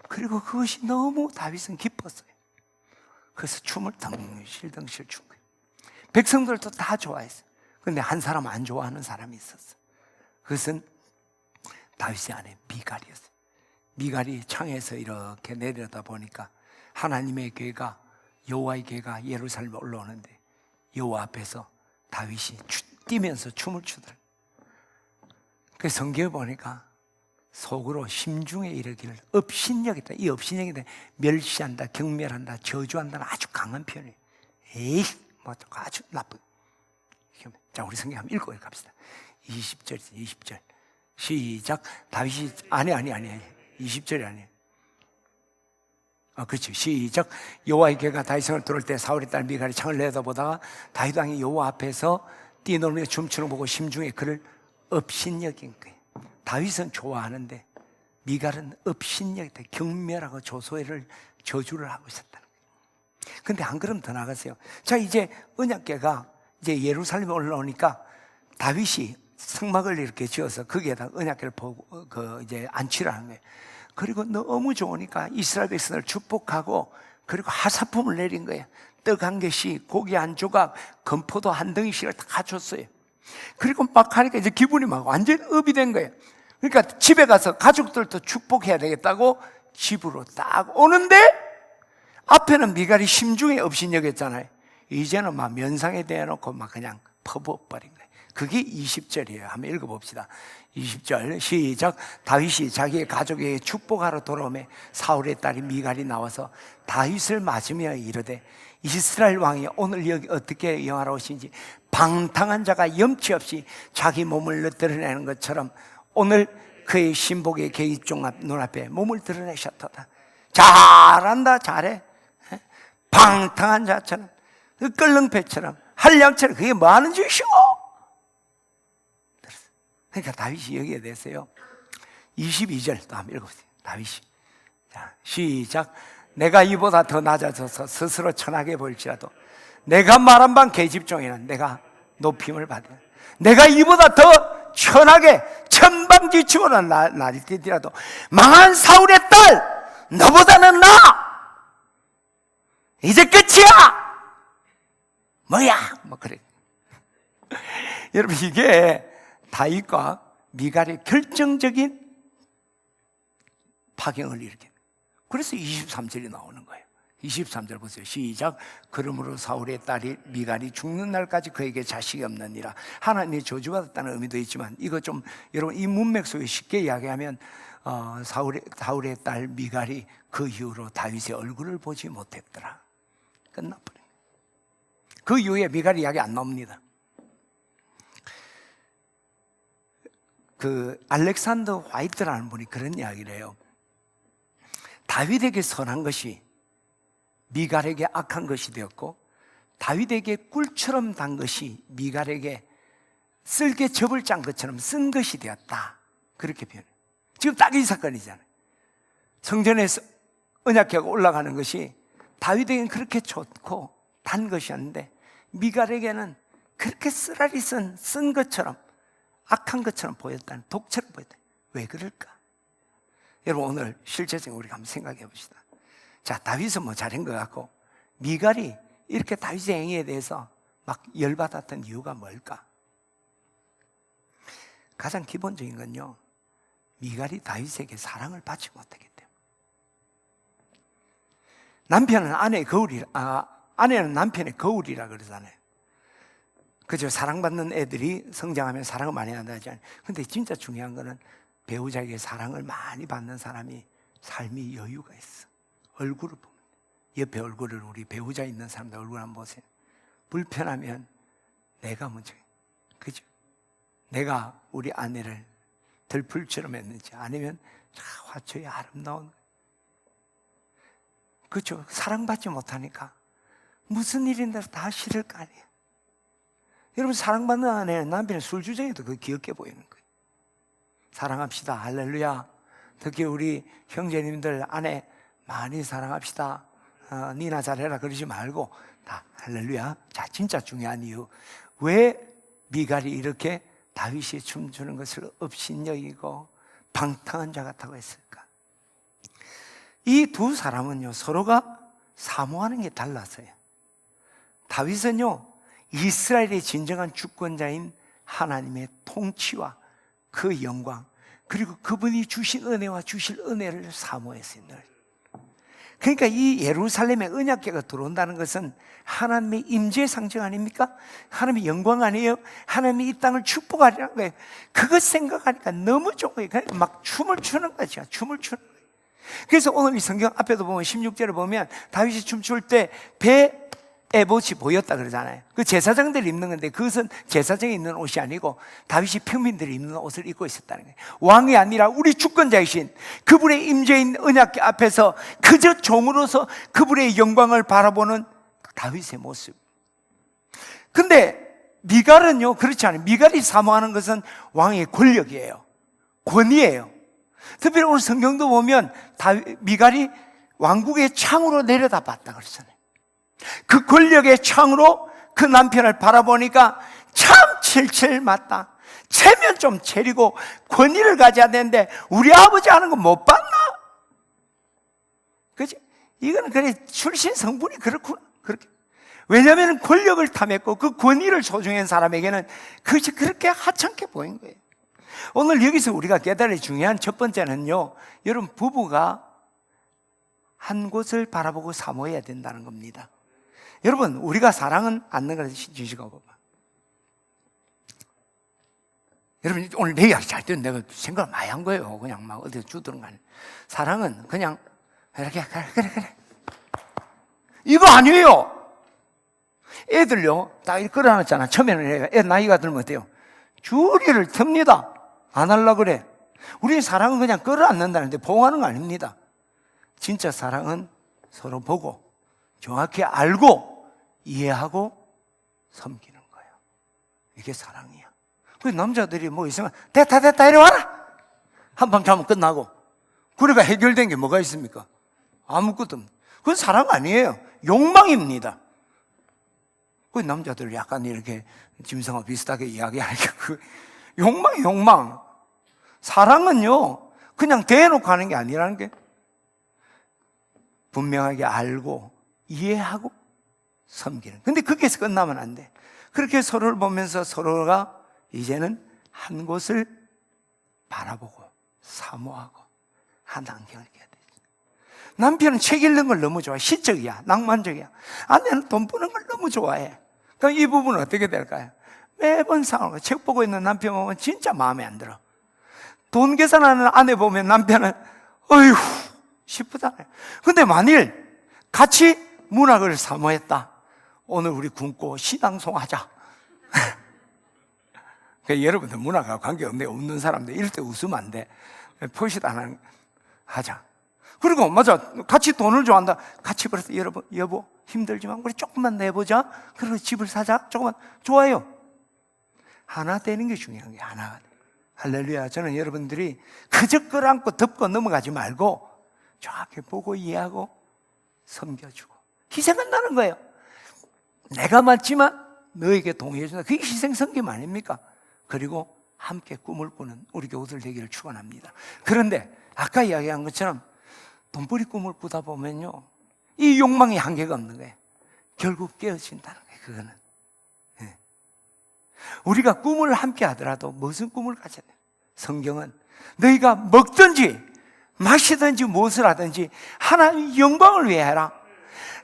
Speaker 1: 그리고 그것이 너무 다윗은 기뻤어요. 그래서 춤을 덩실덩실 춘 거예요. 백성들도 다 좋아했어요. 근데 한 사람 안 좋아하는 사람이 있었어요. 그것은 다윗의 아내 미갈이었어요. 미갈이 창에서 이렇게 내려다 보니까 하나님의 궤가, 여호와의 궤가 예루살렘에 올라오는데 여호와 앞에서 다윗이 뛰면서 춤을 추더라. 그 성경에 보니까 속으로 심중에 이르기를 업신여기다. 이 업신여기다. 멸시한다, 경멸한다, 저주한다는 아주 강한 표현이에요. 에이, 뭐 아주 나쁜. 자, 우리 성경 한번 읽고 갑시다. 20절, 20절. 시작. 다윗이 아니 20절이 아니에요. 그렇죠. 시작. 여호와의 궤가 다윗성을 들어올 때 사울의 딸 미갈이 창을 내다보다가 다윗 왕이 여호와 앞에서 뛰놀며 춤추는 거 보고 심중에 그를 업신여긴 거예요. 다윗은 좋아하는데 미갈은 업신여기다. 경멸하고 조소회를 저주를 하고 있었다는 거예요. 근데 안 그러면 더 나가세요. 자, 이제 언약궤가 이제 예루살렘에 올라오니까 다윗이 성막을 이렇게 지어서 거기에다 언약궤를 이제 안치를 하는 거예요. 그리고 너무 좋으니까 이스라엘 백성을 축복하고 그리고 하사품을 내린 거예요. 떡 한 개씩, 고기 한 조각, 건포도 한 덩이씩을 다 줬어요. 그리고 막 하니까 이제 기분이 막 완전 업이 된 거예요. 그러니까 집에 가서 가족들도 축복해야 되겠다고 집으로 딱 오는데 앞에는 미갈이 심중에 업신여겼잖아요. 이제는 막 면상에 대놓고 막 그냥 퍼부어버린 거예요. 그게 20절이에요. 한번 읽어봅시다. 20절 시작. 다윗이 자기의 가족에게 축복하러 돌아오매 사울의 딸이 미갈이 나와서 다윗을 맞으며 이르되 이스라엘 왕이 오늘 여기 어떻게 영하러 오신지 방탕한 자가 염치 없이 자기 몸을 드러내는 것처럼 오늘 그의 신복의 계집종 눈앞에 몸을 드러내셨도다. 잘한다, 잘해. 방탕한 자처럼, 껄렁패처럼, 한량처럼 그게 뭐 하는 짓이오? 그러니까 다윗이 여기에 대해서요 22절 또 한번 읽어보세요. 다윗이, 자, 시작. 내가 이보다 더 낮아져서 스스로 천하게 보일지라도 내가 말한 반 계집종에는 내가 높임을 받으라. 내가 이보다 더 천하게 천방지축으로 날뛸지라도 망한 사울의 딸 너보다는 나아. 이제 끝이야. 뭐야? 뭐 그래. 여러분, 이게 다윗과 미갈의 결정적인 파경을 일으킵니다. 그래서 23절이 나오는 거예요. 23절 보세요. 시작. 그러므로 사울의 딸이 미갈이 죽는 날까지 그에게 자식이 없느니라. 하나님이 저주받았다는 의미도 있지만 이거 좀 여러분 이 문맥 속에 쉽게 이야기하면 사울의 딸 미갈이 그 이후로 다윗의 얼굴을 보지 못했더라. 끝나버려요. 그 이후에 미갈 이야기 안 나옵니다. 그 알렉산더 화이트라는 분이 그런 이야기를 해요. 다윗에게 선한 것이 미갈에게 악한 것이 되었고 다윗에게 꿀처럼 단 것이 미갈에게 쓸개 접을 짠 것처럼 쓴 것이 되었다. 그렇게 표현해요. 지금 딱 이 사건이잖아요. 성전에서 언약궤가 올라가는 것이 다윗에게는 그렇게 좋고 단 것이었는데 미갈에게는 그렇게 쓰라리 쓴 것처럼 악한 것처럼 보였다는, 독처럼 보였다. 왜 그럴까? 여러분, 오늘 실제적으로 우리가 한번 생각해 봅시다. 자, 다윗은 뭐 잘한 것 같고 미갈이 이렇게 다윗의 행위에 대해서 막 열받았던 이유가 뭘까? 가장 기본적인 건요, 미갈이 다윗에게 사랑을 받지 못하기 때문에. 남편은 아내는 남편의 거울이라 그러잖아요. 그죠? 사랑받는 애들이 성장하면 사랑을 많이 한다 하지 않아요. 근데 진짜 중요한 거는 배우자에게 사랑을 많이 받는 사람이 삶이 여유가 있어. 얼굴을 보면, 옆에 얼굴을, 우리 배우자 있는 사람들 얼굴 한번 보세요. 불편하면 내가 먼저, 그죠? 내가 우리 아내를 들풀처럼 했는지, 아니면 화초의 아름다운, 그렇죠? 사랑받지 못하니까 무슨 일인데도 다 싫을 거 아니에요. 여러분, 사랑받는 아내는 남편이 술주정에도 그 귀엽게 보이는 거예요. 사랑합시다. 할렐루야. 특히 우리 형제님들 아내 많이 사랑합시다. 니나 잘해라 그러지 말고 다 할렐루야. 자, 진짜 중요한 이유, 왜 미갈이 이렇게 다윗이 춤추는 것을 업신여기고 방탕한 자 같다고 했을까? 이 두 사람은요, 서로가 사모하는 게 달랐어요. 다윗은요, 이스라엘의 진정한 주권자인 하나님의 통치와 그 영광, 그리고 그분이 주신 은혜와 주실 은혜를 사모했어요, 늘. 그러니까 이 예루살렘에 언약궤가 들어온다는 것은 하나님의 임재의 상징 아닙니까? 하나님의 영광 아니에요? 하나님이 이 땅을 축복하리라는 거예요. 그것 생각하니까 너무 좋은 거예요. 그러니까 막 춤을 추는 거죠. 춤을 추는 거예요. 그래서 오늘 이 성경 앞에도 보면 16절에 보면 다윗이 춤출 때 배 에봇이 보였다 그러잖아요. 그 제사장들이 입는 건데 그것은 제사장이 입는 옷이 아니고 다윗이 평민들이 입는 옷을 입고 있었다는 거예요. 왕이 아니라 우리 주권자이신 그분의 임재인 언약궤 앞에서 그저 종으로서 그분의 영광을 바라보는 다윗의 모습. 근데 미갈은요, 그렇지 않아요. 미갈이 사모하는 것은 왕의 권력이에요. 권위예요. 특별히 오늘 성경도 보면 미갈이 왕국의 창으로 내려다 봤다 그러잖아요. 그 권력의 창으로 그 남편을 바라보니까 참 칠칠 맞다. 체면 좀 차리고 권위를 가져야 되는데 우리 아버지 하는 거 못 봤나? 그치? 이거는 그래, 출신 성분이 그렇구나. 그렇게. 왜냐하면 권력을 탐했고 그 권위를 소중한 사람에게는 그것이 그렇게 하찮게 보인 거예요. 오늘 여기서 우리가 깨달을 중요한 첫 번째는요, 여러분, 부부가 한 곳을 바라보고 사모해야 된다는 겁니다. 여러분, 우리가 사랑은 않는 거라서 진실가 봐봐. 여러분, 오늘 내 이야기 잘 때는 내가 생각을 많이 한 거예요. 그냥 막 어디서 주드는 거 아니에요. 사랑은 그냥 이렇게 그래 이거 아니에요. 애들요, 딱 이렇게 끌어놨잖아. 처음에는 애 나이가 들면 어때요? 주리를 틉니다. 안 하려고 그래. 우리 사랑은 그냥 끌어안는다는데 보호하는 거 아닙니다. 진짜 사랑은 서로 보고 정확히 알고 이해하고 섬기는 거예요. 이게 사랑이야. 그 남자들이 뭐 있으면 됐다 이리 와라, 한방 자면 끝나고, 그래가 해결된 게 뭐가 있습니까? 아무것도 없는. 그건 사랑 아니에요. 욕망입니다. 그 남자들 약간 이렇게 짐승하고 비슷하게 이야기하니까 그 욕망. 사랑은요, 그냥 대놓고 하는 게 아니라는 게, 분명하게 알고 이해하고 섬기는. 근데 거기에서 끝나면 안 돼. 그렇게 서로를 보면서 서로가 이제는 한 곳을 바라보고 사모하고 한 안경을 껴야 돼. 남편은 책 읽는 걸 너무 좋아해. 시적이야, 낭만적이야. 아내는 돈 버는 걸 너무 좋아해. 그럼 이 부분은 어떻게 될까요? 매번 싸우는, 책 보고 있는 남편 보면 진짜 마음에 안 들어. 돈 계산하는 아내 보면 남편은 어휴 싶잖아요. 근데 만일 같이 문학을 사모했다. 오늘 우리 굶고 시방송하자. 그러니까 여러분들 문학하고 관계없는데 없는 사람들 이럴 때 웃으면 안 돼. 표시도 안 하는, 하자. 그리고 맞아, 같이 돈을 좋아한다. 같이 그래서 여보 힘들지만 우리 조금만 내보자. 그리고 집을 사자. 조금만. 좋아요. 하나 되는 게 중요한 게 하나가 돼. 할렐루야. 저는 여러분들이 그저 끌어안고 덮고 넘어가지 말고 정확히 보고 이해하고 섬겨주고 희생한다는 거예요. 내가 맞지만 너에게 동의해준다. 그게 희생 섬김 아닙니까? 그리고 함께 꿈을 꾸는 우리 교우들 되기를 축원합니다. 그런데 아까 이야기한 것처럼 돈벌이 꿈을 꾸다 보면요, 이 욕망이 한계가 없는 거예요. 결국 깨어진다는 거예요. 그거는 우리가 꿈을 함께 하더라도 무슨 꿈을 가져야 돼요? 성경은 너희가 먹든지 마시든지 무엇을 하든지 하나님의 영광을 위해 해라.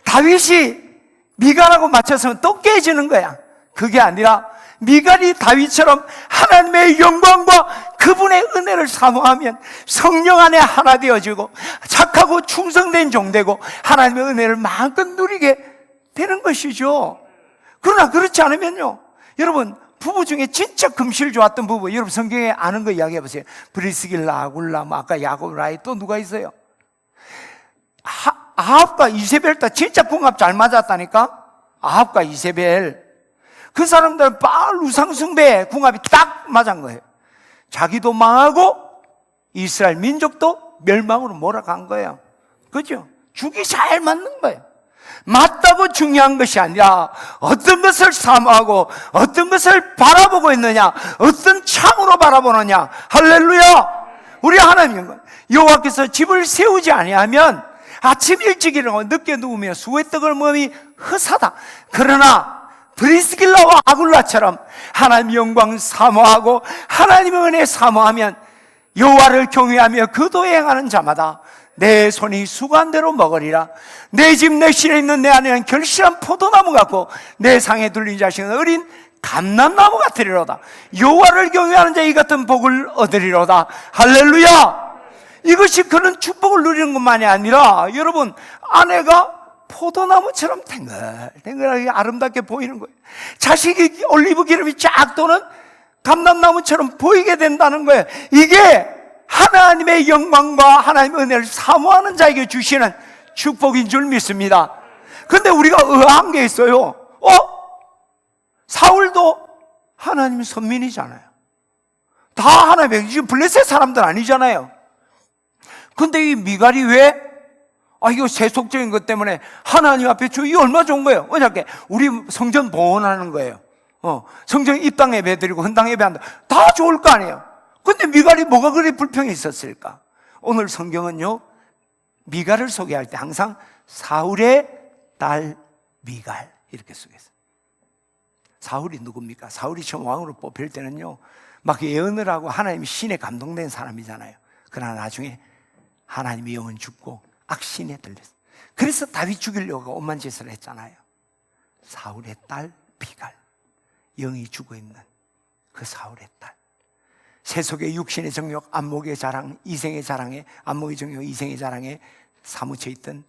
Speaker 1: 다윗이 미갈하고 맞췄으면 또 깨지는 거야. 그게 아니라 미갈이 다윗처럼 하나님의 영광과 그분의 은혜를 사모하면 성령 안에 하나 되어지고 착하고 충성된 종 되고 하나님의 은혜를 마음껏 누리게 되는 것이죠. 그러나 그렇지 않으면요, 여러분, 부부 중에 진짜 금실 좋았던 부부, 여러분 성경에 아는 거 이야기해 보세요. 브리스길라, 아굴라, 아까 야곱, 라이, 또 누가 있어요? 아합과 이세벨 다 진짜 궁합 잘 맞았다니까. 아합과 이세벨, 그 사람들은 바알 우상 숭배 궁합이 딱 맞은 거예요. 자기도 망하고 이스라엘 민족도 멸망으로 몰아간 거예요. 그죠? 죽이 잘 맞는 거예요. 맞다고 중요한 것이 아니라 어떤 것을 사모하고 어떤 것을 바라보고 있느냐, 어떤 창으로 바라보느냐. 할렐루야! 우리 하나님 여호와께서 집을 세우지 아니하면 아침 일찍 일어나고 늦게 누우며 수의 떡을 먹으니 허사다. 그러나 브리스길라와 아굴라처럼 하나님의 영광 사모하고 하나님의 은혜 사모하면 여호와를 경외하며 그도에 행하는 자마다 내 손이 수관대로 먹으리라. 내 집 내 실에 있는 내 안에는 결실한 포도나무 같고 내 상에 둘린 자식은 어린 감람나무 같으리로다. 여호와를 경외하는 자 이 같은 복을 얻으리로다. 할렐루야! 이것이 그런 축복을 누리는 것만이 아니라 여러분, 아내가 포도나무처럼 탱글탱글하게 아름답게 보이는 거예요. 자식이 올리브 기름이 쫙 도는 감람나무처럼 보이게 된다는 거예요. 이게 하나님의 영광과 하나님의 은혜를 사모하는 자에게 주시는 축복인 줄 믿습니다. 그런데 우리가 의아한 게 있어요. 사울도 하나님의 선민이잖아요. 다 하나님의, 지금 블레셋 사람들 아니잖아요. 근데 이 미갈이 왜? 이거 세속적인 것 때문에 하나님 앞에 이 얼마나 좋은 거예요. 어저께 우리 성전 보호하는 거예요. 성전 입당 예배 드리고 헌당 예배한다. 다 좋을 거 아니에요. 근데 미갈이 뭐가 그리 불평이 있었을까? 오늘 성경은요, 미갈을 소개할 때 항상 사울의 딸 미갈 이렇게 소개했어요. 사울이 누굽니까? 사울이 처음 왕으로 뽑힐 때는요, 막 예언을 하고 하나님이 신에 감동된 사람이잖아요. 그러나 나중에 하나님의 영은 죽고 악신에 들렸어요. 그래서 다윗 죽이려고 온만 짓을 했잖아요. 사울의 딸 미갈, 영이 죽어있는 그 사울의 딸. 세속의 육신의 정욕, 안목의 자랑, 이생의 자랑에, 안목의 정욕, 이생의 자랑에 사무쳐 있던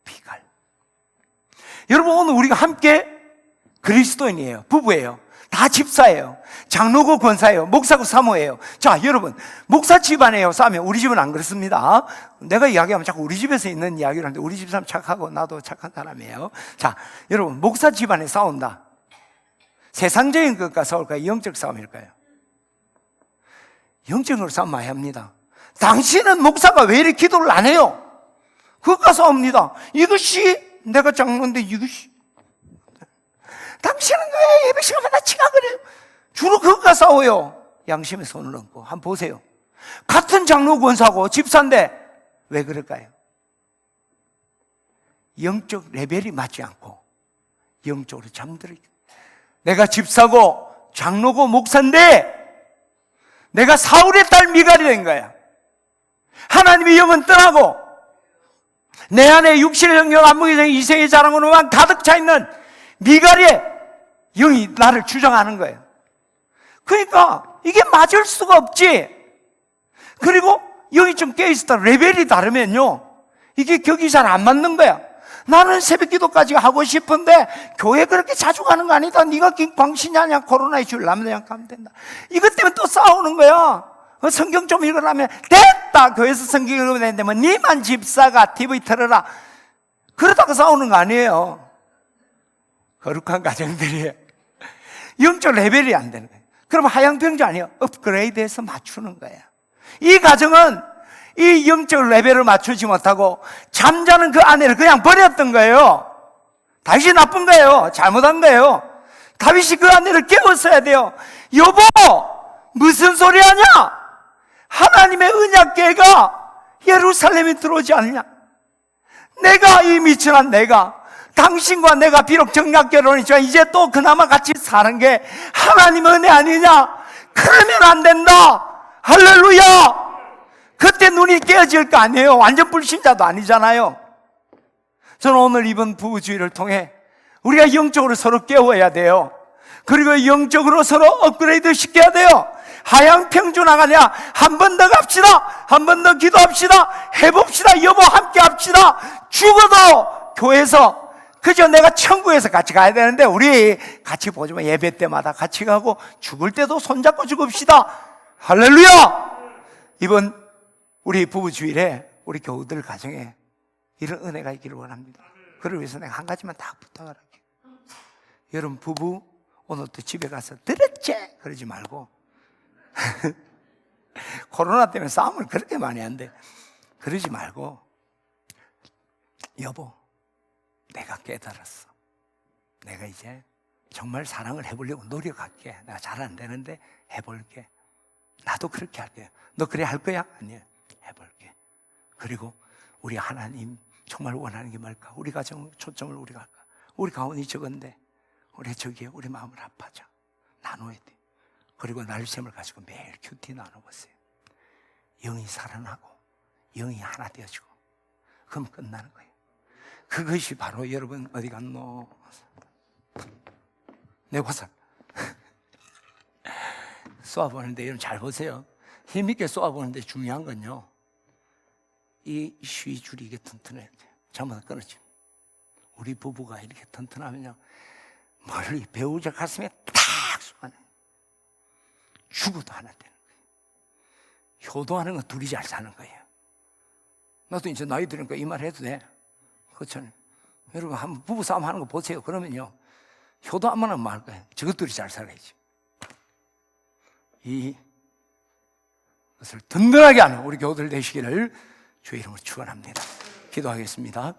Speaker 1: 미갈. 여러분, 오늘 우리가 함께 그리스도인이에요. 부부예요. 다 집사예요. 장로고 권사예요. 목사고 사모예요. 자, 여러분, 목사 집안에요 싸우면, 우리 집은 안 그렇습니다. 내가 이야기하면 자꾸 우리 집에서 있는 이야기를 하는데 우리 집 사람 착하고 나도 착한 사람이에요. 자, 여러분, 목사 집안에 싸운다. 세상적인 것과 싸울까요? 영적 싸움일까요? 영적으로 싸움 많이 합니다. 당신은 목사가 왜 이렇게 기도를 안 해요? 그것과 싸웁니다. 이것이 내가 장로인데 이것이, 당신은 왜 예배 시간마다 치가그래요? 주로 그것과 싸워요. 양심에 손을 얹고 한번 보세요. 같은 장로 권사고 집사인데 왜 그럴까요? 영적 레벨이 맞지 않고 영적으로 잠들어. 내가 집사고 장로고 목사인데 내가 사울의 딸 미갈이 된 거야. 하나님의 영은 떠나고 내 안에 육신의 정욕, 안목의 정욕, 이생의 자랑으로만 가득 차 있는 미갈의 영이 나를 주장하는 거예요. 그러니까 이게 맞을 수가 없지. 그리고 영이 좀 깨어있다, 레벨이 다르면요, 이게 격이 잘 안 맞는 거야. 나는 새벽 기도까지 하고 싶은데 교회 그렇게 자주 가는 거 아니다. 네가 광신이 아니야. 코로나에 줄라면 그냥 가면 된다. 이것 때문에 또 싸우는 거야. 성경 좀 읽으라면 됐다. 교회에서 성경 읽으면 되는데 뭐 니만 집사가 TV 틀어라. 그러다가 싸우는 거 아니에요. 거룩한 가정들이에요. 영적 레벨이 안 되는 거예요. 그럼 하향평조 아니에요. 업그레이드해서 맞추는 거예요. 이 가정은 이 영적 레벨을 맞추지 못하고 잠자는 그 아내를 그냥 버렸던 거예요. 다윗이 나쁜 거예요. 잘못한 거예요. 다윗이 그 아내를 깨웠어야 돼요. 여보, 무슨 소리 하냐? 하나님의 언약궤가 예루살렘에 들어오지 않느냐? 내가, 이 미천한 내가, 당신과 내가 비록 정략 결혼이지만 이제 또 그나마 같이 사는 게 하나님의 은혜 아니냐? 그러면 안 된다. 할렐루야. 그때 눈이 깨어질 거 아니에요. 완전 불신자도 아니잖아요. 저는 오늘 이번 부부주의를 통해 우리가 영적으로 서로 깨워야 돼요. 그리고 영적으로 서로 업그레이드 시켜야 돼요. 하향평준 나가냐? 한 번 더 갑시다. 한 번 더 기도합시다. 해봅시다. 여보 함께 합시다. 죽어도 교회에서 그저 내가 천국에서 같이 가야 되는데 우리 같이 보지만 예배 때마다 같이 가고 죽을 때도 손잡고 죽읍시다. 할렐루야! 이번 우리 부부 주일에 우리 교우들 가정에 이런 은혜가 있기를 원합니다. 그를 위해서 내가 한 가지만 다 부탁을 할게요. 여러분 부부 오늘도 집에 가서 들었지? 그러지 말고 코로나 때문에 싸움을 그렇게 많이 한대. 그러지 말고 여보 내가 깨달았어. 내가 이제 정말 사랑을 해보려고 노력할게. 내가 잘 안 되는데 해볼게. 나도 그렇게 할게. 너 그래 할 거야? 아니야. 해볼게. 그리고 우리 하나님 정말 원하는 게 뭘까? 우리 가정 초점을 우리가 할까? 우리 가운이 적은데 우리 저기에 우리 마음을 합하자. 나눠야 돼. 그리고 날샘을 가지고 매일 큐티 나눠보세요. 영이 살아나고 영이 하나 되어지고 그럼 끝나는 거예요. 그것이 바로 여러분 어디 갔노? 내 화살 쏘아보는데 여러분 잘 보세요. 힘있게 쏘아보는데 중요한 건요 이 휘줄이 이게 튼튼해야 돼요. 잘못 끊어지면 우리 부부가 이렇게 튼튼하면요 멀리 배우자 가슴에 탁 쏘아내. 죽어도 하나 되는 거예요. 효도하는 건 둘이 잘 사는 거예요. 나도 이제 나이 들으니까 이 말 해도 돼. 그렇잖아요. 여러분 한번 부부싸움 하는 거 보세요. 그러면요 효도 안 하면 뭐 할 거예요? 저것들이 잘 살아야지. 이것을 든든하게 하는 우리 교우들 되시기를 주의 이름으로 축원합니다. 기도하겠습니다.